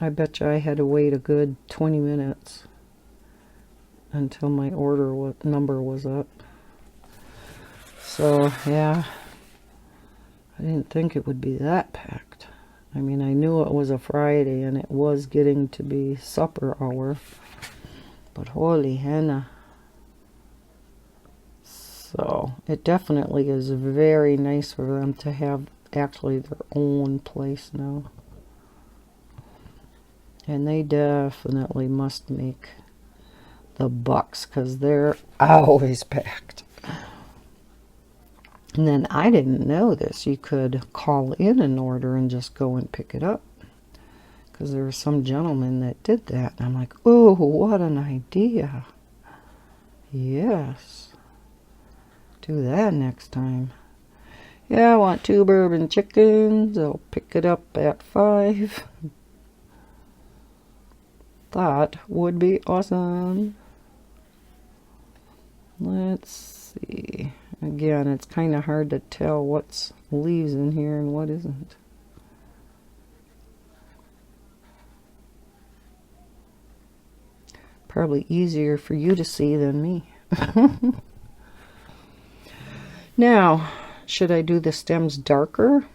I bet you I had to wait a good 20 minutes until my number was up. So, yeah, I didn't think it would be that packed. I mean, I knew it was a Friday and it was getting to be supper hour, but holy henna. So, it definitely is very nice for them to have actually their own place now. And they definitely must make the bucks because they're always packed. And then I didn't know this. You could call in an order and just go and pick it up. Because there was some gentleman that did that. And I'm like, oh, what an idea. Yes. Do that next time. Yeah, I want 2 bourbon chickens. I'll pick it up at 5. That would be awesome. Let's see. Again, it's kind of hard to tell what's leaves in here and what isn't. Probably easier for you to see than me. Now, should I do the stems darker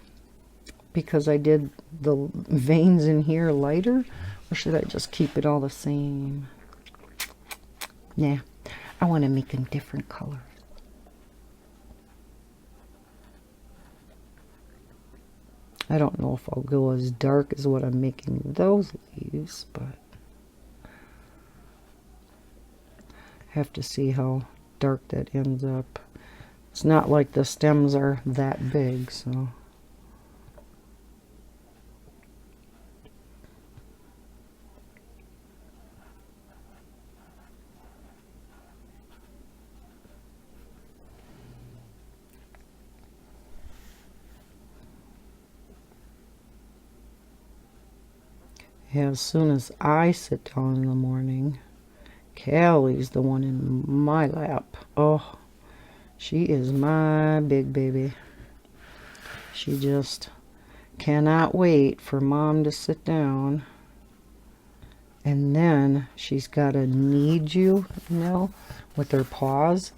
because I did the veins in here lighter? Or should I just keep it all the same? Yeah, I want to make them different colors. I don't know if I'll go as dark as what I'm making those leaves, but I have to see how dark that ends up. It's not like the stems are that big, so. As soon as I sit down in the morning, Callie's the one in my lap. Oh, she is my big baby. She just cannot wait for Mom to sit down. And then she's got to need you, with her paws.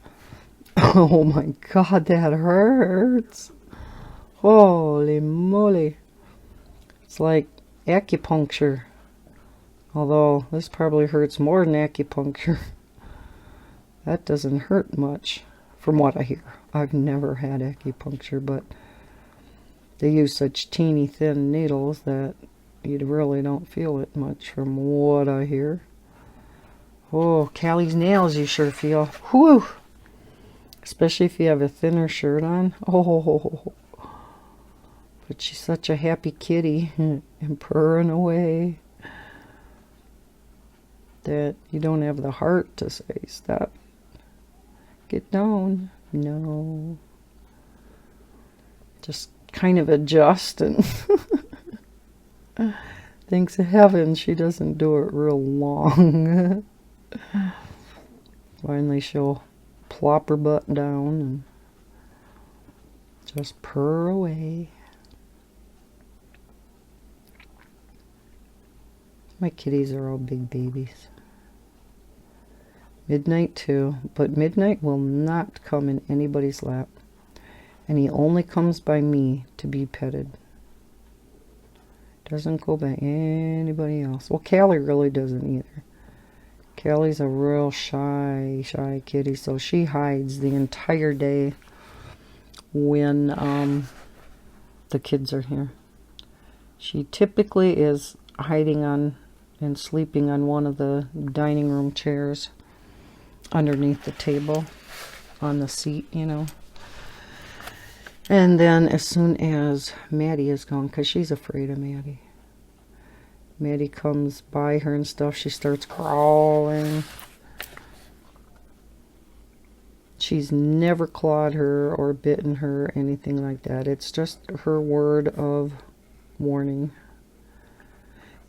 Oh my God, that hurts. Holy moly. It's like acupuncture. Although this probably hurts more than acupuncture. That doesn't hurt much from what I hear. I've never had acupuncture, but they use such teeny thin needles that you really don't feel it much from what I hear. Oh, Callie's nails you sure feel. Whew! Especially if you have a thinner shirt on. Oh, but she's such a happy kitty and purring away that you don't have the heart to say, stop, get down. No. Just kind of adjust and thanks to heaven she doesn't do it real long. Finally she'll plop her butt down and just purr away. My kitties are all big babies. Midnight too, but Midnight will not come in anybody's lap. And he only comes by me to be petted. Doesn't go by anybody else. Well, Callie really doesn't either. Callie's a real shy kitty, so she hides the entire day when the kids are here. She typically is hiding on and sleeping on one of the dining room chairs underneath the table on the seat, And then as soon as Maddie is gone, because she's afraid of Maddie. Maddie comes by her and stuff, she starts crawling. She's never clawed her or bitten her, anything like that. It's just her word of warning.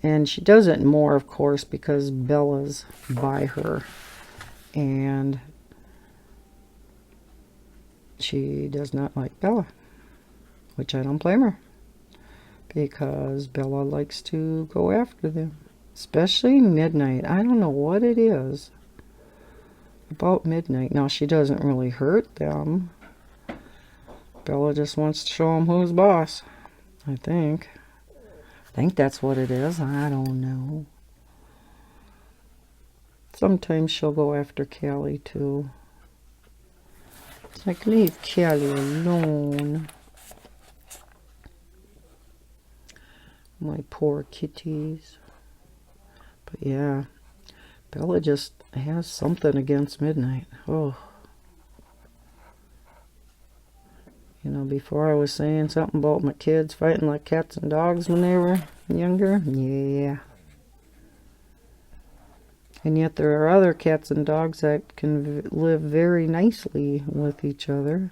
And she does it more, of course, because Bella's by her. And she does not like Bella, which I don't blame her. because Bella likes to go after them, especially midnight. I don't know what it is about midnight. Now, she doesn't really hurt them. Bella just wants to show them who's boss, I think. I think that's what it is. I don't know. Sometimes she'll go after Callie, too. It's like, leave Callie alone. My poor kitties. But yeah, Bella just has something against midnight. Oh. You know, before I was saying something about my kids fighting like cats and dogs when they were younger. Yeah. And yet there are other cats and dogs that can live very nicely with each other.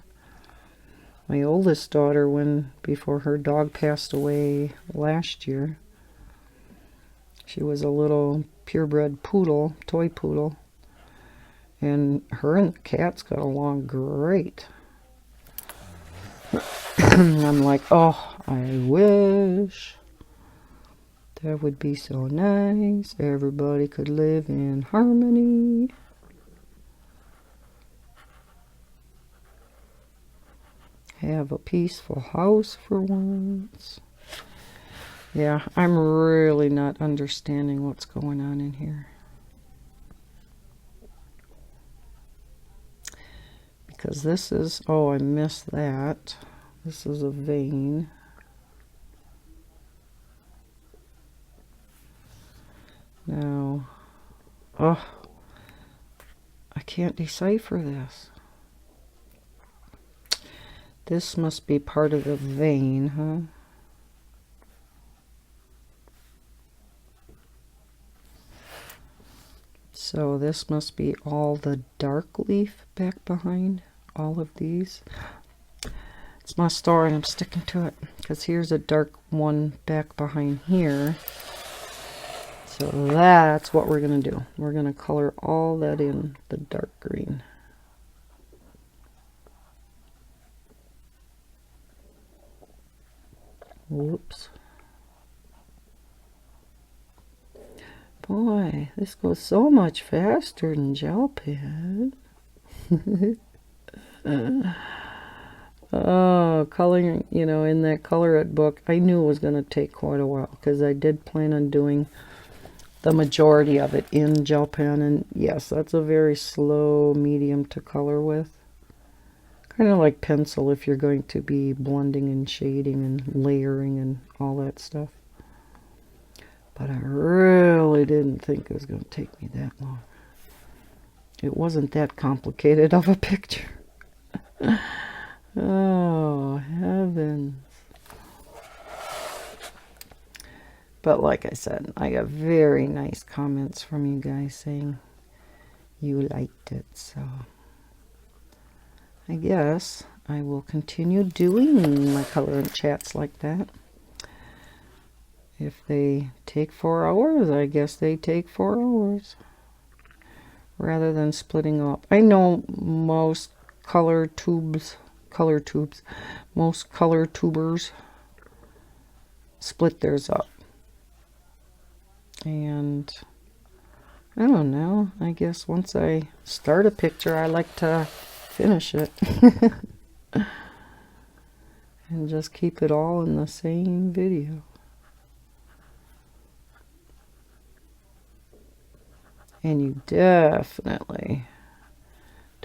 My oldest daughter, before her dog passed away last year, she was a little purebred poodle, toy poodle, and her and the cats got along great. I'm like, oh, I wish that would be so nice. Everybody could live in harmony. Have a peaceful house for once. Yeah, I'm really not understanding what's going on in here. Because this is, oh, I missed that. This is a vein. Now, oh, I can't decipher this. This must be part of the vein, huh? So this must be all the dark leaf back behind, all of these. It's my story and I'm sticking to it, because here's a dark one back behind here. So that's what we're going to do. We're going to color all that in the dark green. Whoops. Boy, this goes so much faster than gel pen. Oh, coloring, you know, in that color it book, I knew it was going to take quite a while, because I did plan on doing the majority of it in gel pen. And yes, that's a very slow medium to color with. Kind of like pencil if you're going to be blending and shading and layering and all that stuff. But I really didn't think it was going to take me that long. It wasn't that complicated of a picture. Oh, heavens. But like I said, I got very nice comments from you guys saying you liked it. So I guess I will continue doing my color chats like that. If they take 4 hours, I guess they take 4 hours. Rather than splitting up. I know most color tubers split theirs up. And I don't know, I guess once I start a picture, I like to finish it. And just keep it all in the same video. And you definitely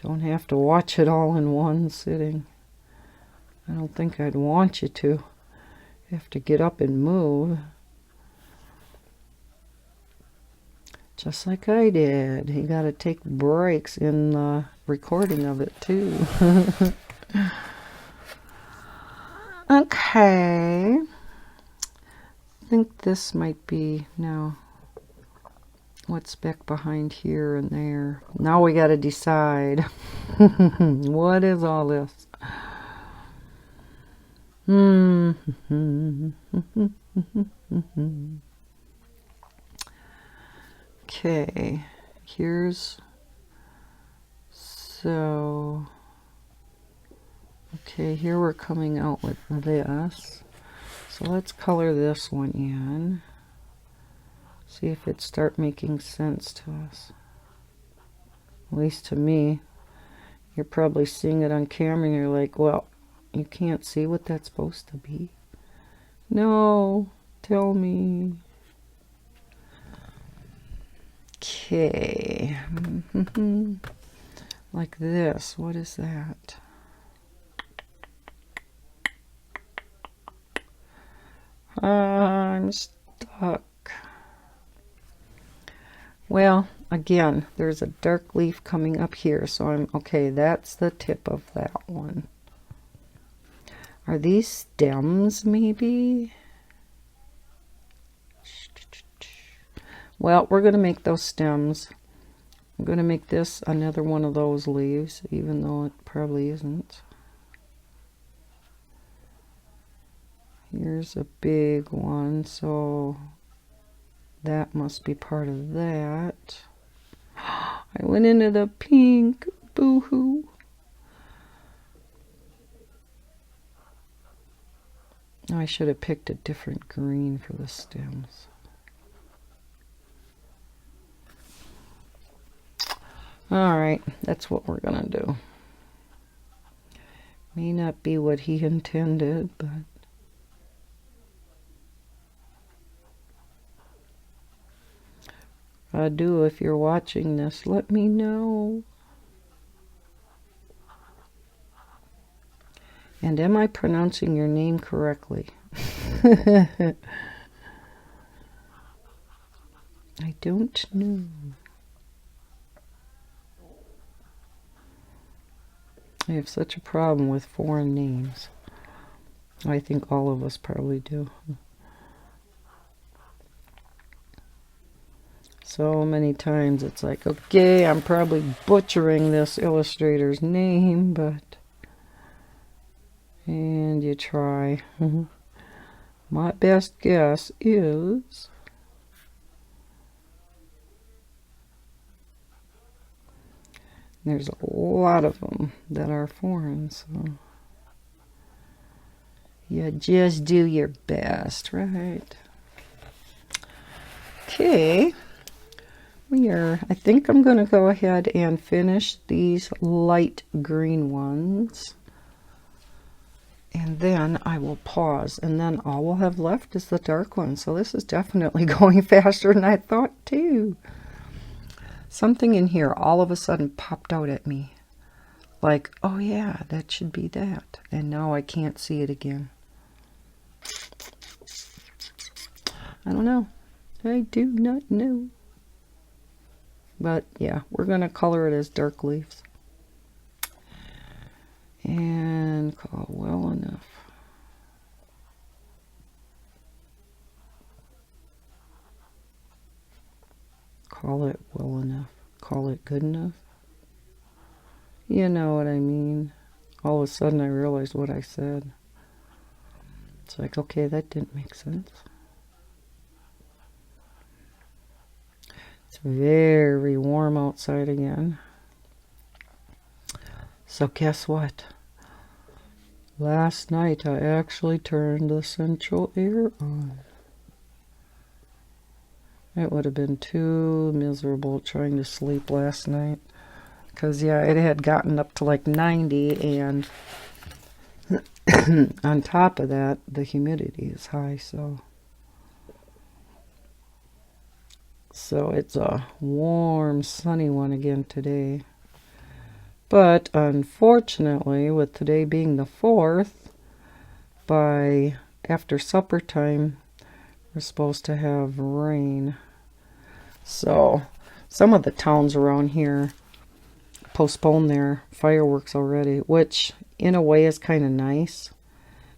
don't have to watch it all in one sitting. I don't think I'd want you to. You have to get up and move. Just like I did. You got to take breaks in the recording of it too. Okay. I think this might be now. What's back behind here and there? Now we got to decide. What is all this? Okay, here's so. Okay, here we're coming out with this. So let's color this one in. See if it start making sense to us. At least to me. You're probably seeing it on camera and you're like, well, you can't see what that's supposed to be. No, tell me. Okay. Like this. What is that? I'm stuck. Well, again, there's a dark leaf coming up here, so I'm okay. That's the tip of that one. Are these stems, maybe? Well, we're going to make those stems. I'm going to make this another one of those leaves, even though it probably isn't. Here's a big one, so that must be part of that. I went into the pink. Boo-hoo. I should have picked a different green for the stems. Alright, that's what we're going to do. May not be what he intended, but... Radu, if you're watching this, let me know. And am I pronouncing your name correctly? I don't know. I have such a problem with foreign names. I think all of us probably do. So many times it's like, okay, I'm probably butchering this illustrator's name, but... And you try. My best guess is... There's a lot of them that are foreign, so... You just do your best, right? Okay. I think I'm going to go ahead and finish these light green ones. And then I will pause, and then all we'll have left is the dark one. So this is definitely going faster than I thought too. Something in here all of a sudden popped out at me. Like, oh yeah, that should be that. And now I can't see it again. I don't know. I do not know. But yeah, we're going to color it as dark leaves. And call well enough. Call it well enough. Call it good enough. You know what I mean. All of a sudden I realized what I said. It's like, okay, that didn't make sense. It's very warm outside again. So guess what? Last night I actually turned the central air on. It would have been too miserable trying to sleep last night. Because, yeah, it had gotten up to like 90, and on top of that, the humidity is high, so it's a warm, sunny one again today. But unfortunately, with today being the 4th, by after supper time, we're supposed to have rain. So some of the towns around here postponed their fireworks already, which in a way is kind of nice,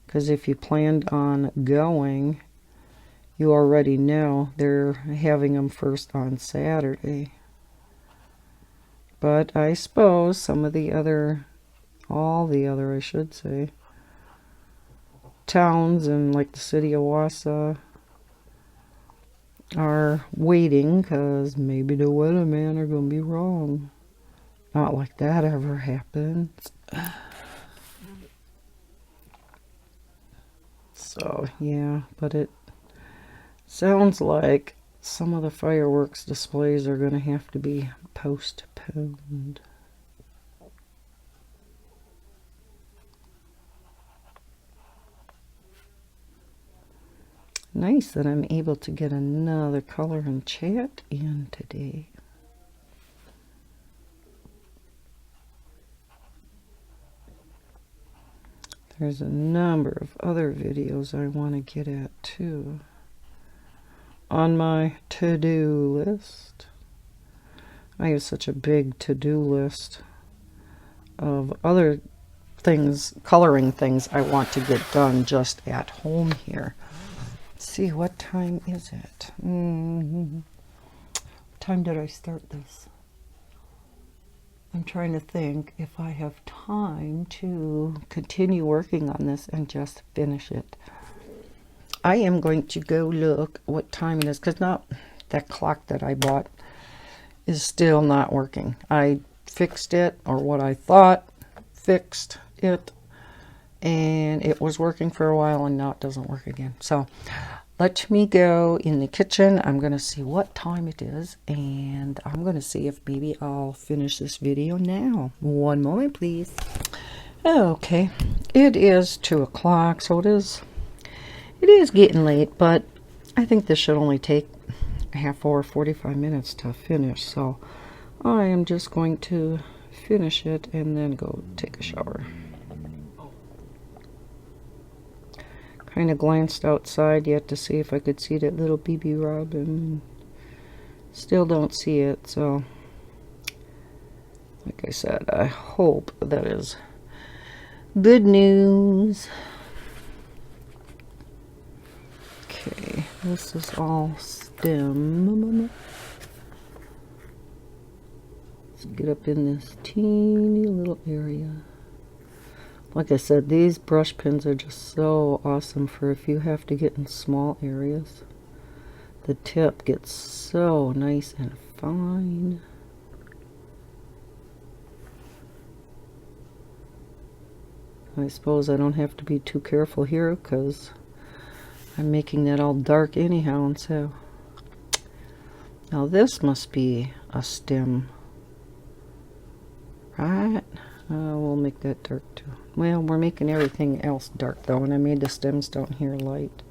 because if you planned on going, you already know they're having them first on Saturday. But I suppose some of the other, all the other, I should say, towns in like the city of Wausau are waiting, because maybe the weatherman are going to be wrong. Not like that ever happens. So So yeah, but it sounds like some of the fireworks displays are going to have to be postponed. Nice that I'm able to get another color and chat in today. There's a number of other videos I want to get at too on my to-do list. I have such a big to-do list of other things, coloring things I want to get done just at home here. Let's see, what time is it? What time did I start this? I'm trying to think if I have time to continue working on this and just finish it. I am going to go look what time it is, because not that clock that I bought is still not working. I fixed it, or what I thought fixed it, and it was working for a while, and now it doesn't work again. So let me go in the kitchen. I'm going to see what time it is, and I'm going to see if maybe I'll finish this video now. One moment, please. Okay, it is 2 o'clock, so it is getting late, but I think this should only take a half hour, 45 minutes to finish, so I am just going to finish it and then go take a shower. Kind of glanced outside yet to see if I could see that little BB robin. Still don't see it, so like I said, I hope that is good news. Okay, this is all stem. Let's get up in this teeny little area. Like I said, these brush pens are just so awesome for if you have to get in small areas. The tip gets so nice and fine. I suppose I don't have to be too careful here because I'm making that all dark anyhow, and so now this must be a stem, right? We'll make that dark too. Well, we're making everything else dark though, and I made the stems down here light.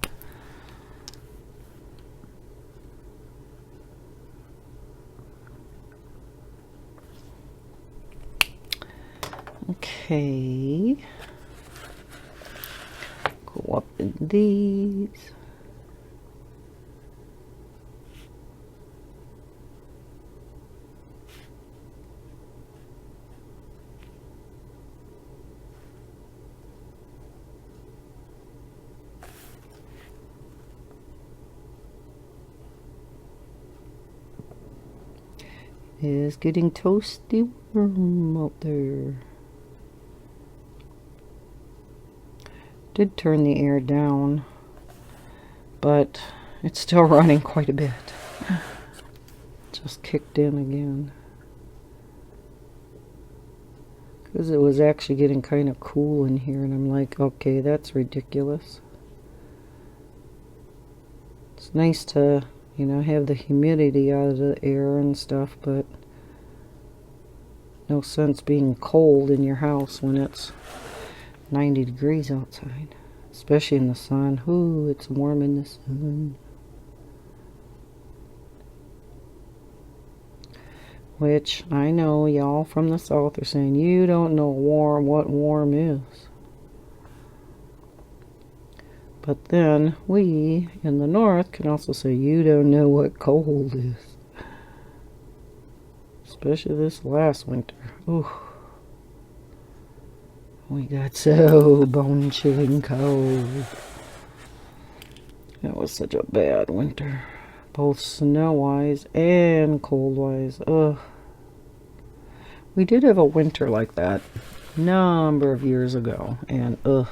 Okay. Go up in these. It's getting toasty warm out there. Did turn the air down, but it's still running quite a bit. Just kicked in again. Because it was actually getting kind of cool in here, and I'm like, okay, that's ridiculous. It's nice to, you know, have the humidity out of the air and stuff, but no sense being cold in your house when it's 90 degrees outside, especially in the sun. Ooh, it's warm in the sun. Which I know y'all from the south are saying, you don't know what warm is. But then we in the north can also say, you don't know what cold is. Especially this last winter. Ooh. We got so bone-chilling cold. It was such a bad winter. Both snow-wise and cold-wise. Ugh. We did have a winter like that a number of years ago. And ugh.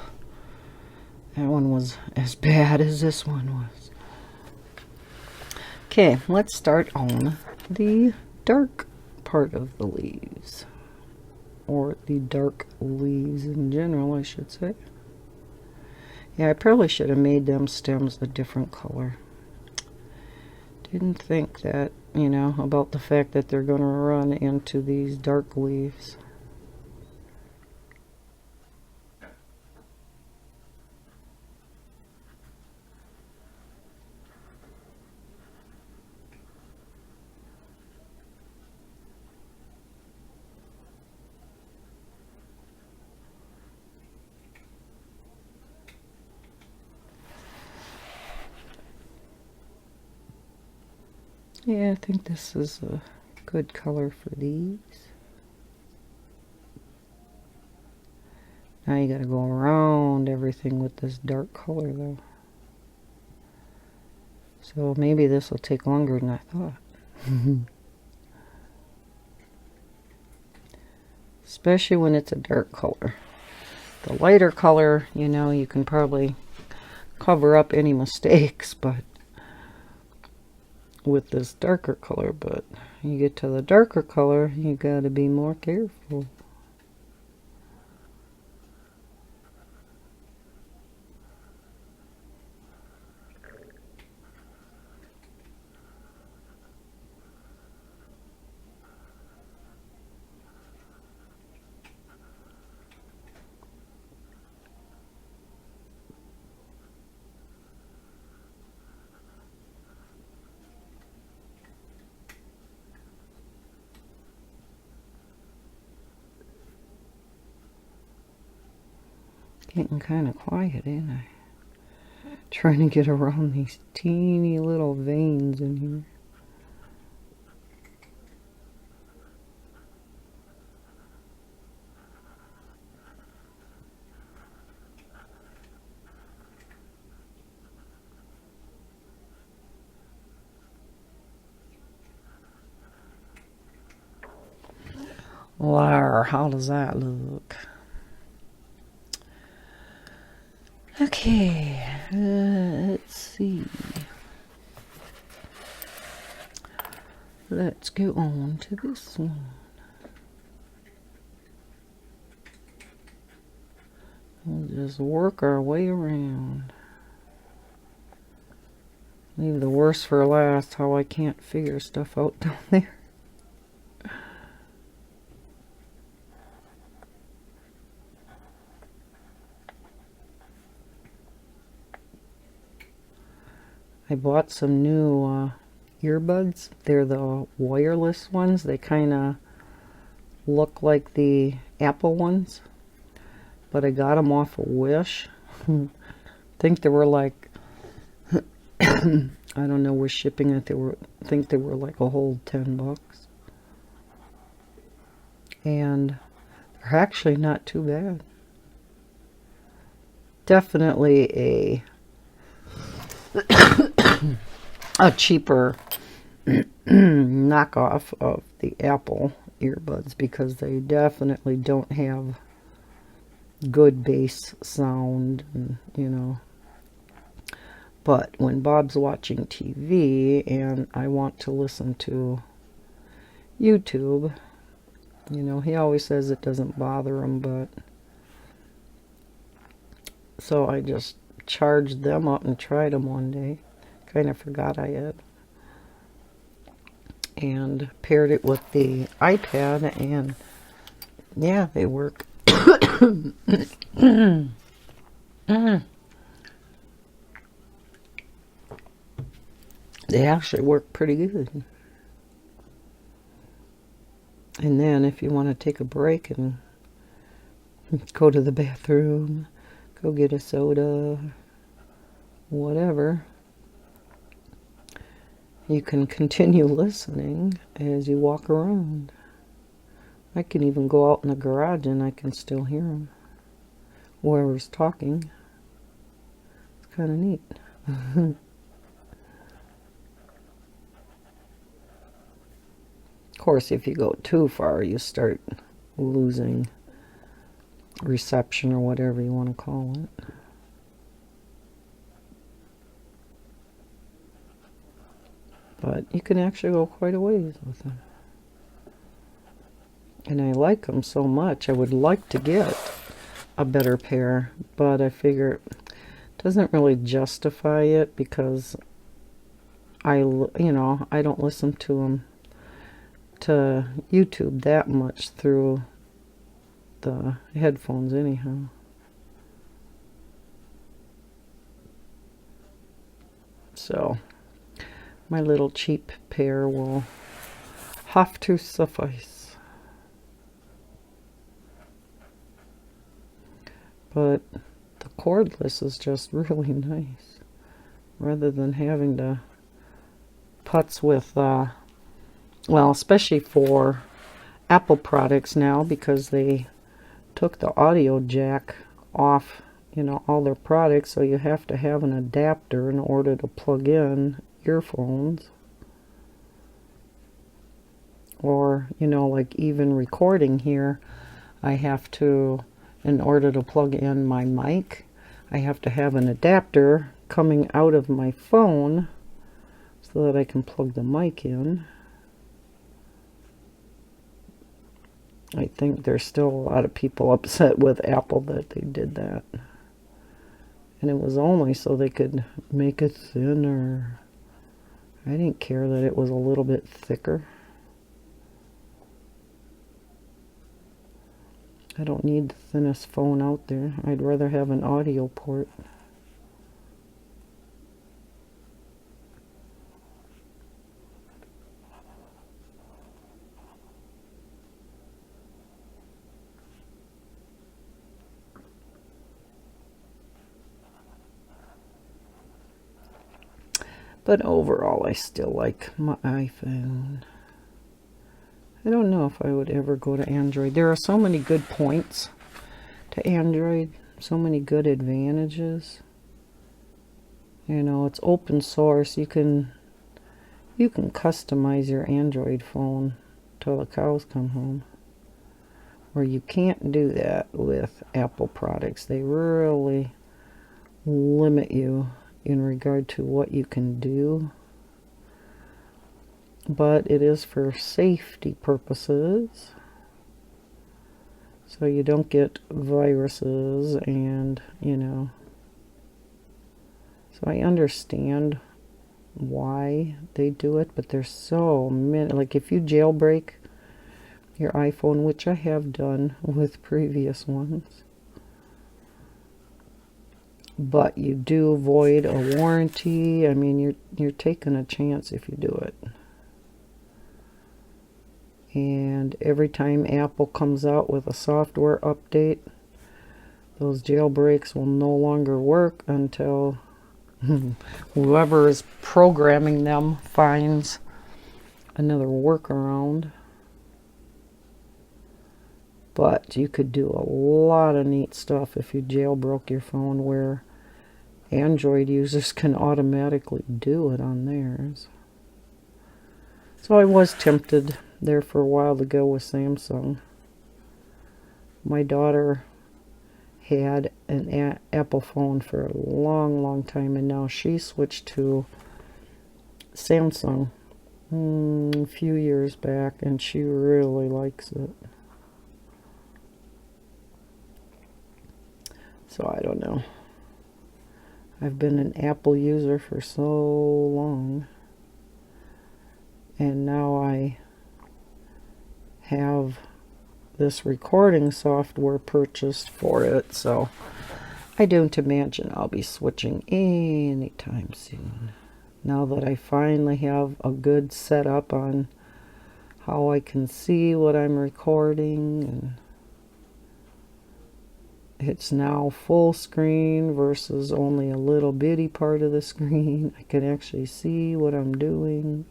That one was as bad as this one was. Okay, let's start on the dark part of the leaves. Or the dark leaves in general, I should say. Yeah, I probably should have made them stems a different color. Didn't think that, you know, about the fact that they're going to run into these dark leaves. Yeah, I think this is a good color for these. Now you gotta go around everything with this dark color though. So maybe this will take longer than I thought. Especially when it's a dark color. The lighter color, you know, you can probably cover up any mistakes, but with this darker color, but you get to the darker color, you gotta be more careful. Getting kind of quiet, ain't I? Trying to get around these teeny little veins in here. Wow, how does that look? Okay, let's see. Let's go on to this one. We'll just work our way around. Leave the worst for last, how I can't figure stuff out down there. I bought some new earbuds. They're the wireless ones. They kind of look like the Apple ones, but I got them off of Wish. I think they were like, I don't know, we're shipping it. I think they were like a whole $10. And they're actually not too bad. Definitely a cheaper knockoff of the Apple earbuds, because they definitely don't have good bass sound, and, you know. But when Bob's watching TV and I want to listen to YouTube, you know, he always says it doesn't bother him, but so I just charged them up and tried them one day. Kind of forgot I had. And paired it with the iPad, and yeah, they work. They actually work pretty good. And then if you want to take a break and go to the bathroom, go get a soda, whatever, you can continue listening as you walk around. I can even go out in the garage and I can still hear them. Whoever's talking. It's kind of neat. Of course, if you go too far, you start losing reception, or whatever you want to call it. But you can actually go quite a ways with them. And I like them so much, I would like to get a better pair, but I figure doesn't really justify it because I don't listen to YouTube that much through the headphones anyhow. So my little cheap pair will have to suffice. But the cordless is just really nice, rather than having to putz with, well, especially for Apple products now, because they took the audio jack off, all their products, so you have to have an adapter in order to plug in earphones. Or, like even recording here, I have to, in order to plug in my mic, I have to have an adapter coming out of my phone so that I can plug the mic in. I think there's still a lot of people upset with Apple that they did that. And it was only so they could make it thinner. I didn't care that it was a little bit thicker. I don't need the thinnest phone out there. I'd rather have an audio port. But overall, I still like my iPhone. I don't know if I would ever go to Android. There are so many good points to Android, so many good advantages. It's open source. You can customize your Android phone till the cows come home. Where you can't do that with Apple products. They really limit you in regard to what you can do. But it is for safety purposes, so you don't get viruses, and so I understand why they do it, but there's so many. Like if you jailbreak your iPhone, which I have done with previous ones, but you do void a warranty, I mean, you're taking a chance if you do it. And every time Apple comes out with a software update, those jailbreaks will no longer work until whoever is programming them finds another workaround. But you could do a lot of neat stuff if you jailbroke your phone, where Android users can automatically do it on theirs. So I was tempted there for a while to go with Samsung. My daughter had an Apple phone for a long time, and now she switched to Samsung a few years back, and she really likes it. So I don't know. I've been an Apple user for so long, and now I have this recording software purchased for it, so I don't imagine I'll be switching anytime soon. Now that I finally have a good setup on how I can see what I'm recording, and it's now full screen versus only a little bitty part of the screen. I can actually see what I'm doing.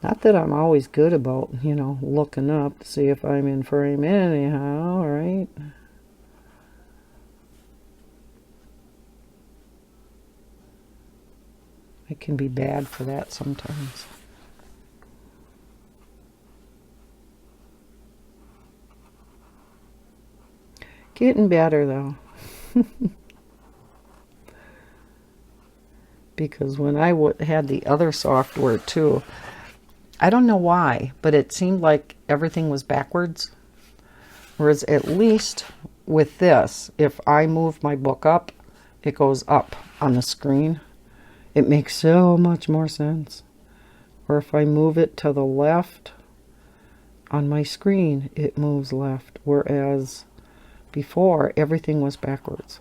Not that I'm always good about, looking up to see if I'm in frame anyhow, right? I can be bad for that sometimes. Getting better though. Because when I had the other software too, I don't know why, but it seemed like everything was backwards. Whereas at least with this, if I move my book up, it goes up on the screen. It makes so much more sense. Or if I move it to the left on my screen, it moves left. Whereas before, everything was backwards.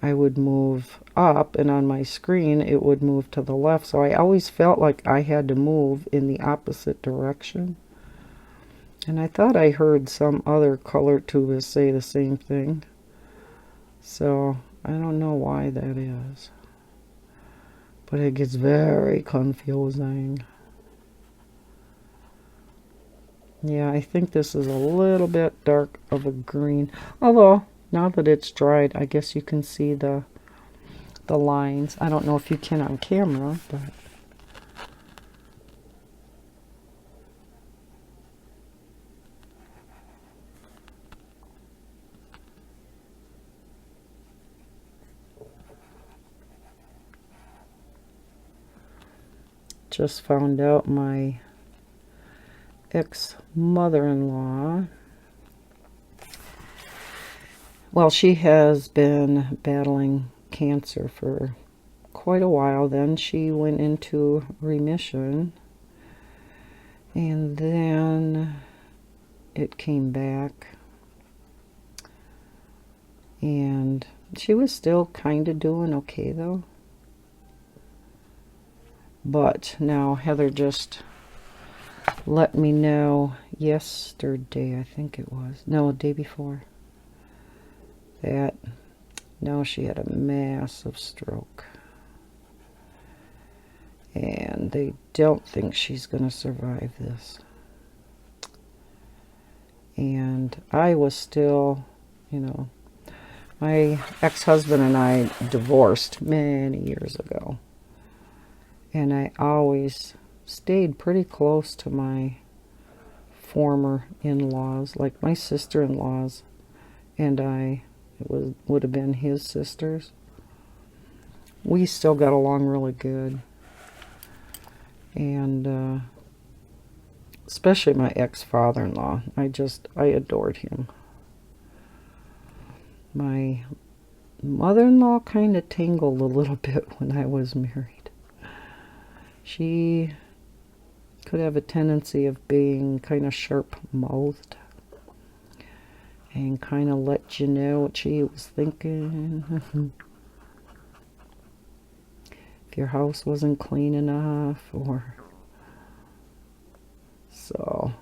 I would move up, and on my screen, it would move to the left. So I always felt like I had to move in the opposite direction. And I thought I heard some other color tubers say the same thing. So I don't know why that is. But it gets very confusing. Yeah, I think this is a little bit dark of a green. Although, now that it's dried, I guess you can see the lines. I don't know if you can on camera, but... Just found out my ex-mother-in-law, well, she has been battling cancer for quite a while. Then she went into remission, and then it came back, and she was still kind of doing okay though. But now Heather just let me know yesterday, I think it was, no, the day before, that no, she had a massive stroke. And they don't think she's going to survive this. And I was still, you know, my ex-husband and I divorced many years ago. And I always stayed pretty close to my former in-laws, like my sister-in-laws and I, would have been his sisters. We still got along really good. And especially my ex-father-in-law, I adored him. My mother-in-law kind of tingled a little bit when I was married. She could have a tendency of being kind of sharp-mouthed and kind of let you know what she was thinking. If your house wasn't clean enough, or so.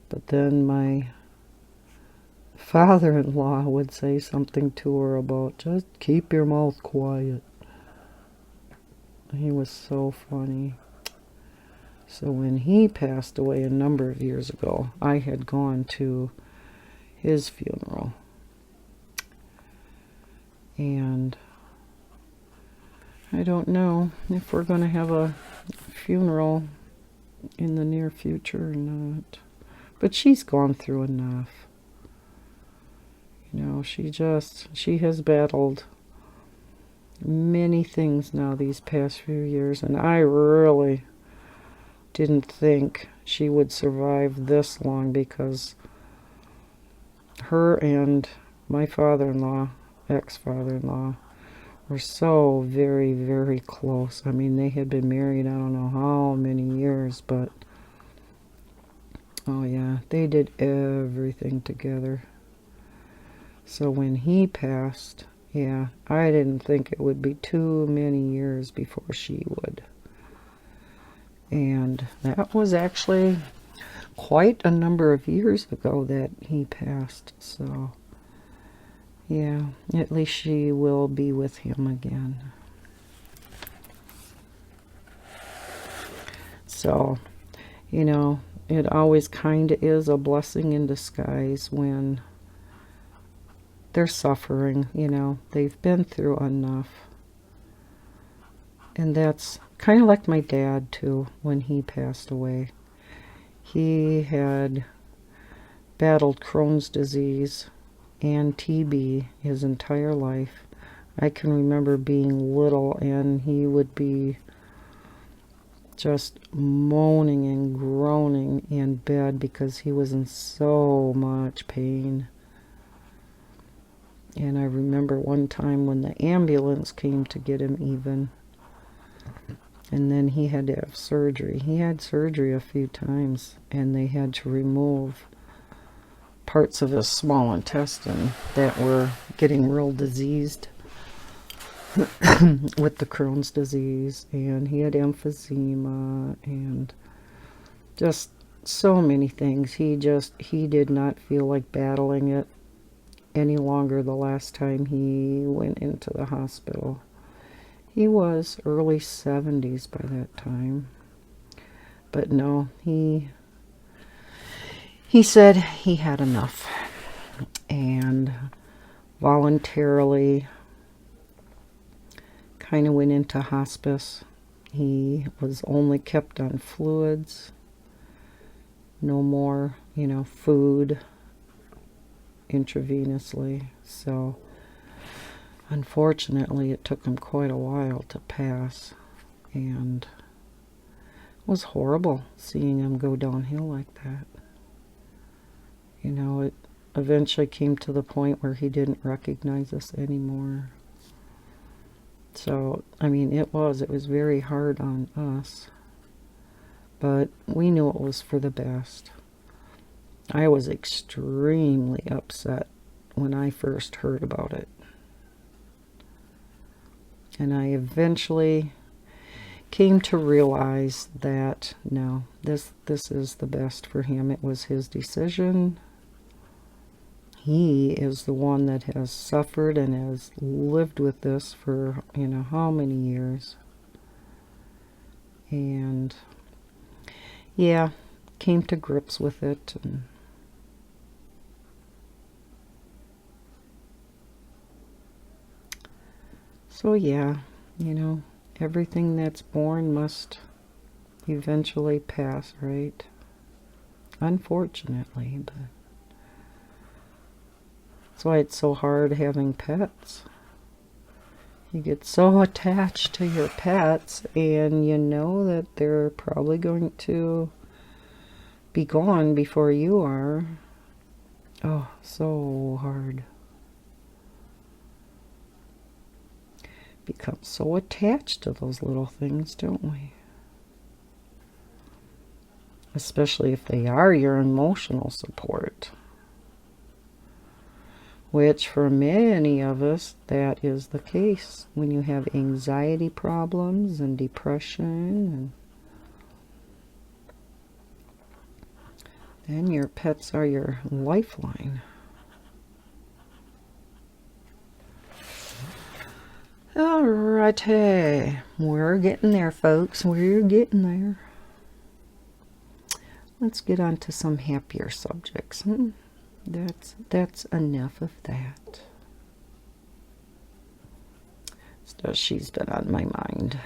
But then my father-in-law would say something to her about, just keep your mouth quiet. He was so funny. So when he passed away a number of years ago, I had gone to his funeral. And I don't know if we're going to have a funeral in the near future or not. But she's gone through enough. You know, she has battled many things now these past few years, and I really didn't think she would survive this long, because her and my father-in-law, ex-father-in-law, were so very, very close. I mean, they had been married I don't know how many years, but oh yeah, they did everything together. So when he passed, yeah, I didn't think it would be too many years before she would. And that was actually quite a number of years ago that he passed. So, yeah, at least she will be with him again. So, you know, it always kind of is a blessing in disguise when they're suffering, you know. They've been through enough. And that's kind of like my dad, too, when he passed away. He had battled Crohn's disease and TB his entire life. I can remember being little, and he would be just moaning and groaning in bed because he was in so much pain. And I remember one time when the ambulance came to get him even. And then he had to have surgery. He had surgery a few times, and they had to remove parts of his small intestine that were getting real diseased with the Crohn's disease. And he had emphysema and just so many things. He did not feel like battling it any longer the last time he went into the hospital. He was early 70s by that time. But no, he said he had enough and voluntarily kind of went into hospice. He was only kept on fluids, no more, food intravenously. So unfortunately, it took him quite a while to pass, and it was horrible seeing him go downhill like that. It eventually came to the point where he didn't recognize us anymore. So, it was very hard on us, but we knew it was for the best. I was extremely upset when I first heard about it. And I eventually came to realize that, no, this is the best for him. It was his decision. He is the one that has suffered and has lived with this for, how many years. And, yeah, came to grips with it. And so, yeah, everything that's born must eventually pass, right? Unfortunately, but that's why it's so hard having pets. You get so attached to your pets, and you know that they're probably going to be gone before you are. Oh, so hard. Become so attached to those little things, don't we? Especially if they are your emotional support. Which for many of us, that is the case. When you have anxiety problems and depression, then your pets are your lifeline. Alrighty, we're getting there, folks. We're getting there. Let's get on to some happier subjects. That's enough of that. So she's been on my mind.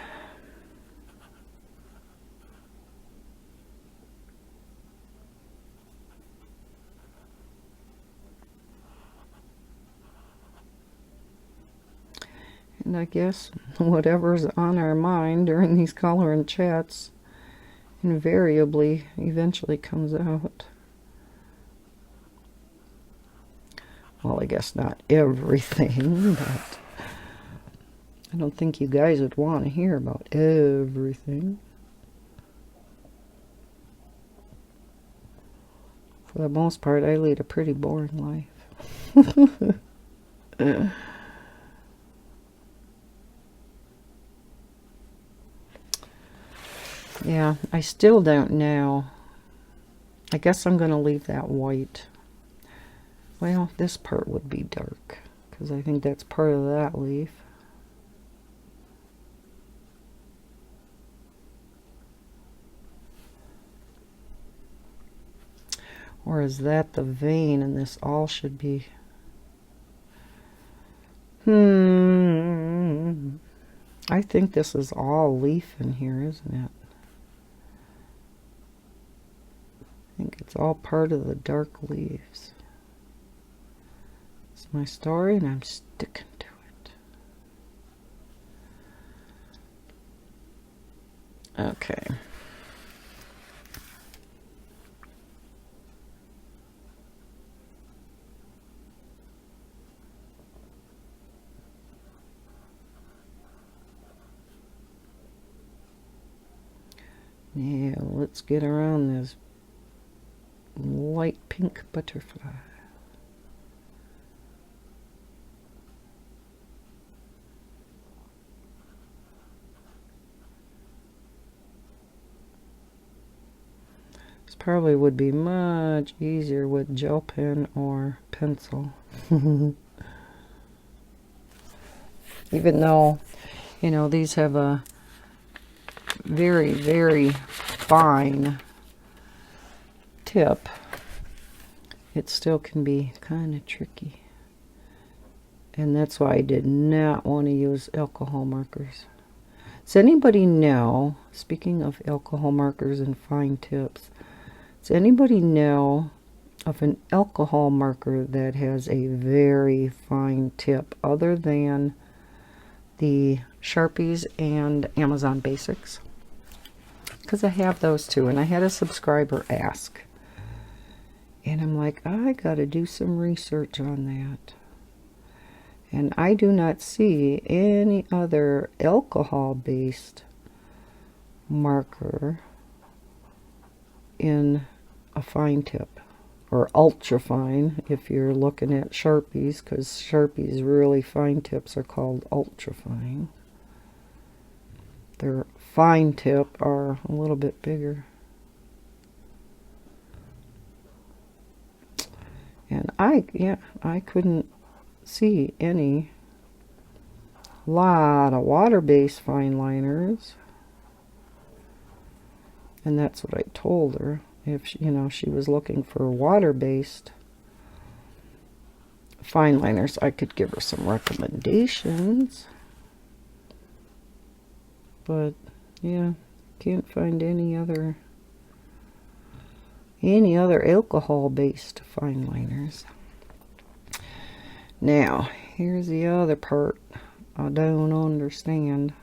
And I guess whatever's on our mind during these coloring chats invariably eventually comes out. Well, I guess not everything, but I don't think you guys would want to hear about everything. For the most part, I lead a pretty boring life. Yeah, I still don't know. I guess I'm going to leave that white. Well, this part would be dark, because I think that's part of that leaf. Or is that the vein, and this all should be... I think this is all leaf in here, isn't it? I think it's all part of the dark leaves. It's my story, and I'm sticking to it. Okay. Now let's get around this light pink butterfly. This probably would be much easier with gel pen or pencil. Even though, you know, these have a very, very fine tip, it still can be kind of tricky. And that's why I did not want to use alcohol markers. Does anybody know, speaking of alcohol markers and fine tips, does anybody know of an alcohol marker that has a very fine tip other than the Sharpies and Amazon Basics? Because I have those too, and I had a subscriber ask. And I'm like, I gotta do some research on that. And I do not see any other alcohol-based marker in a fine tip, or ultra fine if you're looking at Sharpies, because Sharpies really fine tips are called ultra fine. Their fine tip are a little bit bigger. And I couldn't see any. Lot of water-based fine liners. And that's what I told her. If she, you know, she was looking for water-based fine liners, I could give her some recommendations. But yeah, can't find any other alcohol-based fine liners. Now, here's the other part I don't understand.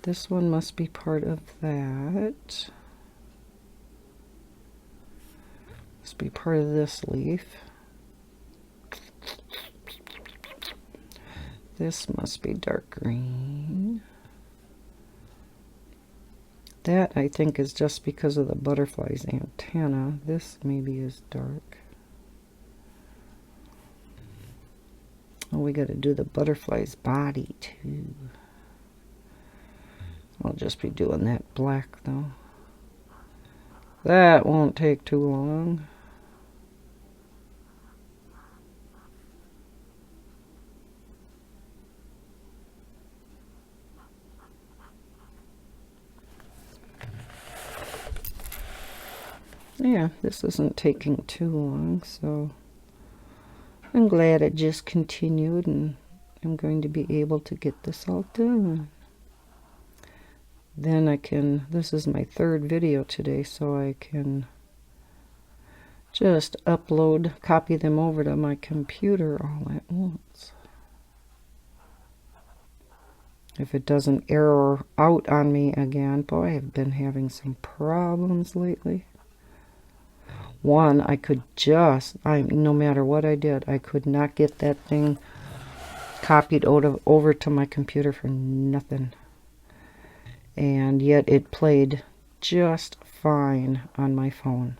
This one must be part of that. Must be part of this leaf. This must be dark green. That, I think, is just because of the butterfly's antenna. This maybe is dark. Oh, we got to do the butterfly's body, too. I'll just be doing that black, though. That won't take too long. Yeah, this isn't taking too long, so I'm glad it just continued, and I'm going to be able to get this all done. Then I can, this is my third video today, so I can just copy them over to my computer all at once. If it doesn't error out on me again. Boy, I've been having some problems lately. One, I could no matter what I did, I could not get that thing copied over to my computer for nothing. And yet it played just fine on my phone.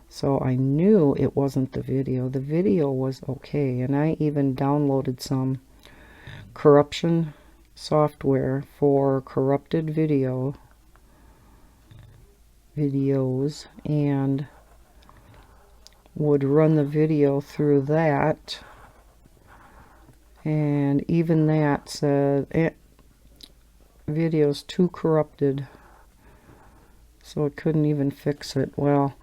So I knew it wasn't the video. The video was okay. And I even downloaded some corruption software for corrupted videos, and would run the video through that, and even that said video's too corrupted, so it couldn't even fix it. Well,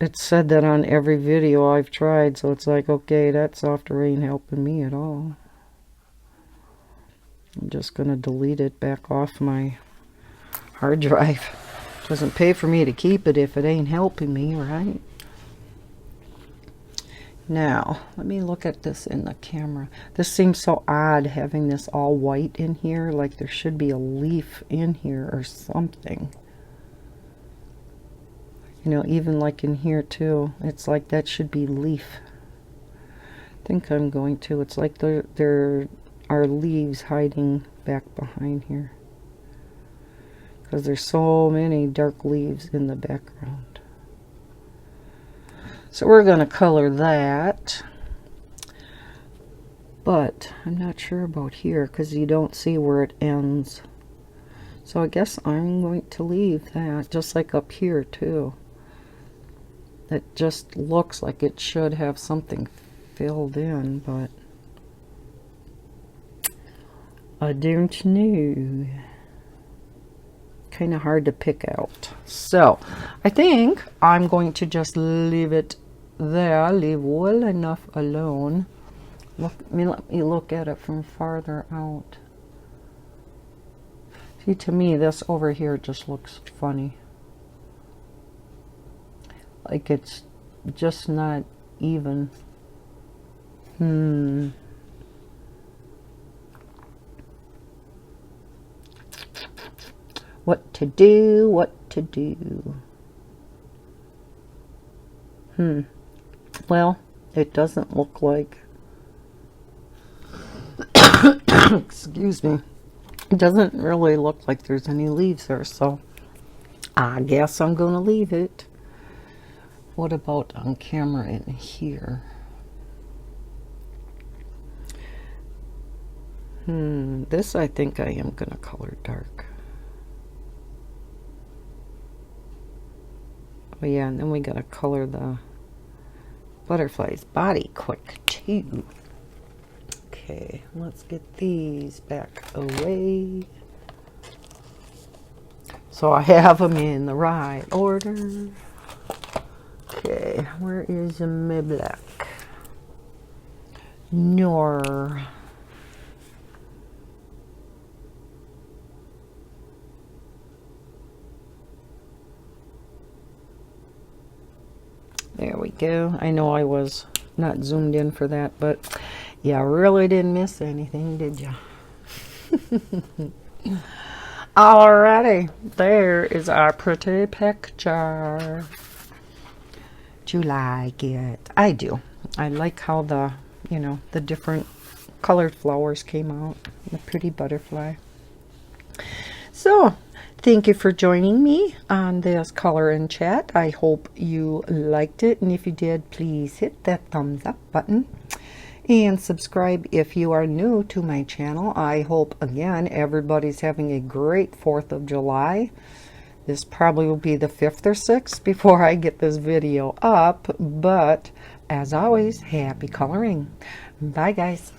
it said that on every video I've tried, so it's like, okay, that software ain't helping me at all. I'm just gonna delete it back off my hard drive. Doesn't pay for me to keep it if it ain't helping me, right? Now, let me look at this in the camera. This seems so odd having this all white in here, like there should be a leaf in here or something. You know, even like in here too, it's like that should be leaf. I think I'm going to. It's like there are leaves hiding back behind here. because there's so many dark leaves in the background. So we're going to color that. But I'm not sure about here because you don't see where it ends. So I guess I'm going to leave that, just like up here too. It just looks like it should have something filled in, but I don't know. Kind of hard to pick out. So I think I'm going to just leave it there, leave well enough alone. Let me look at it from farther out. See, to me, this over here just looks funny. Like it's just not even. What to do, what to do. Well, it doesn't look like excuse me. It doesn't really look like there's any leaves there, so I guess I'm gonna leave it. What about on camera in here? This I think I am gonna color dark. Oh yeah, and then we gotta color the butterfly's body quick too. Okay, let's get these back away. So I have them in the right order. Okay, where is my black? Nor. There we go. I know I was not zoomed in for that, but yeah, really didn't miss anything, did you? Alrighty, there is our pretty picture. Do you like it? I do. I like how the, you know, the different colored flowers came out. The pretty butterfly. So, thank you for joining me on this color and chat. I hope you liked it, and if you did, please hit that thumbs up button and subscribe if you are new to my channel. I hope, again, everybody's having a great 4th of July. This probably will be the 5th or 6th before I get this video up, but as always, happy coloring. Bye, guys.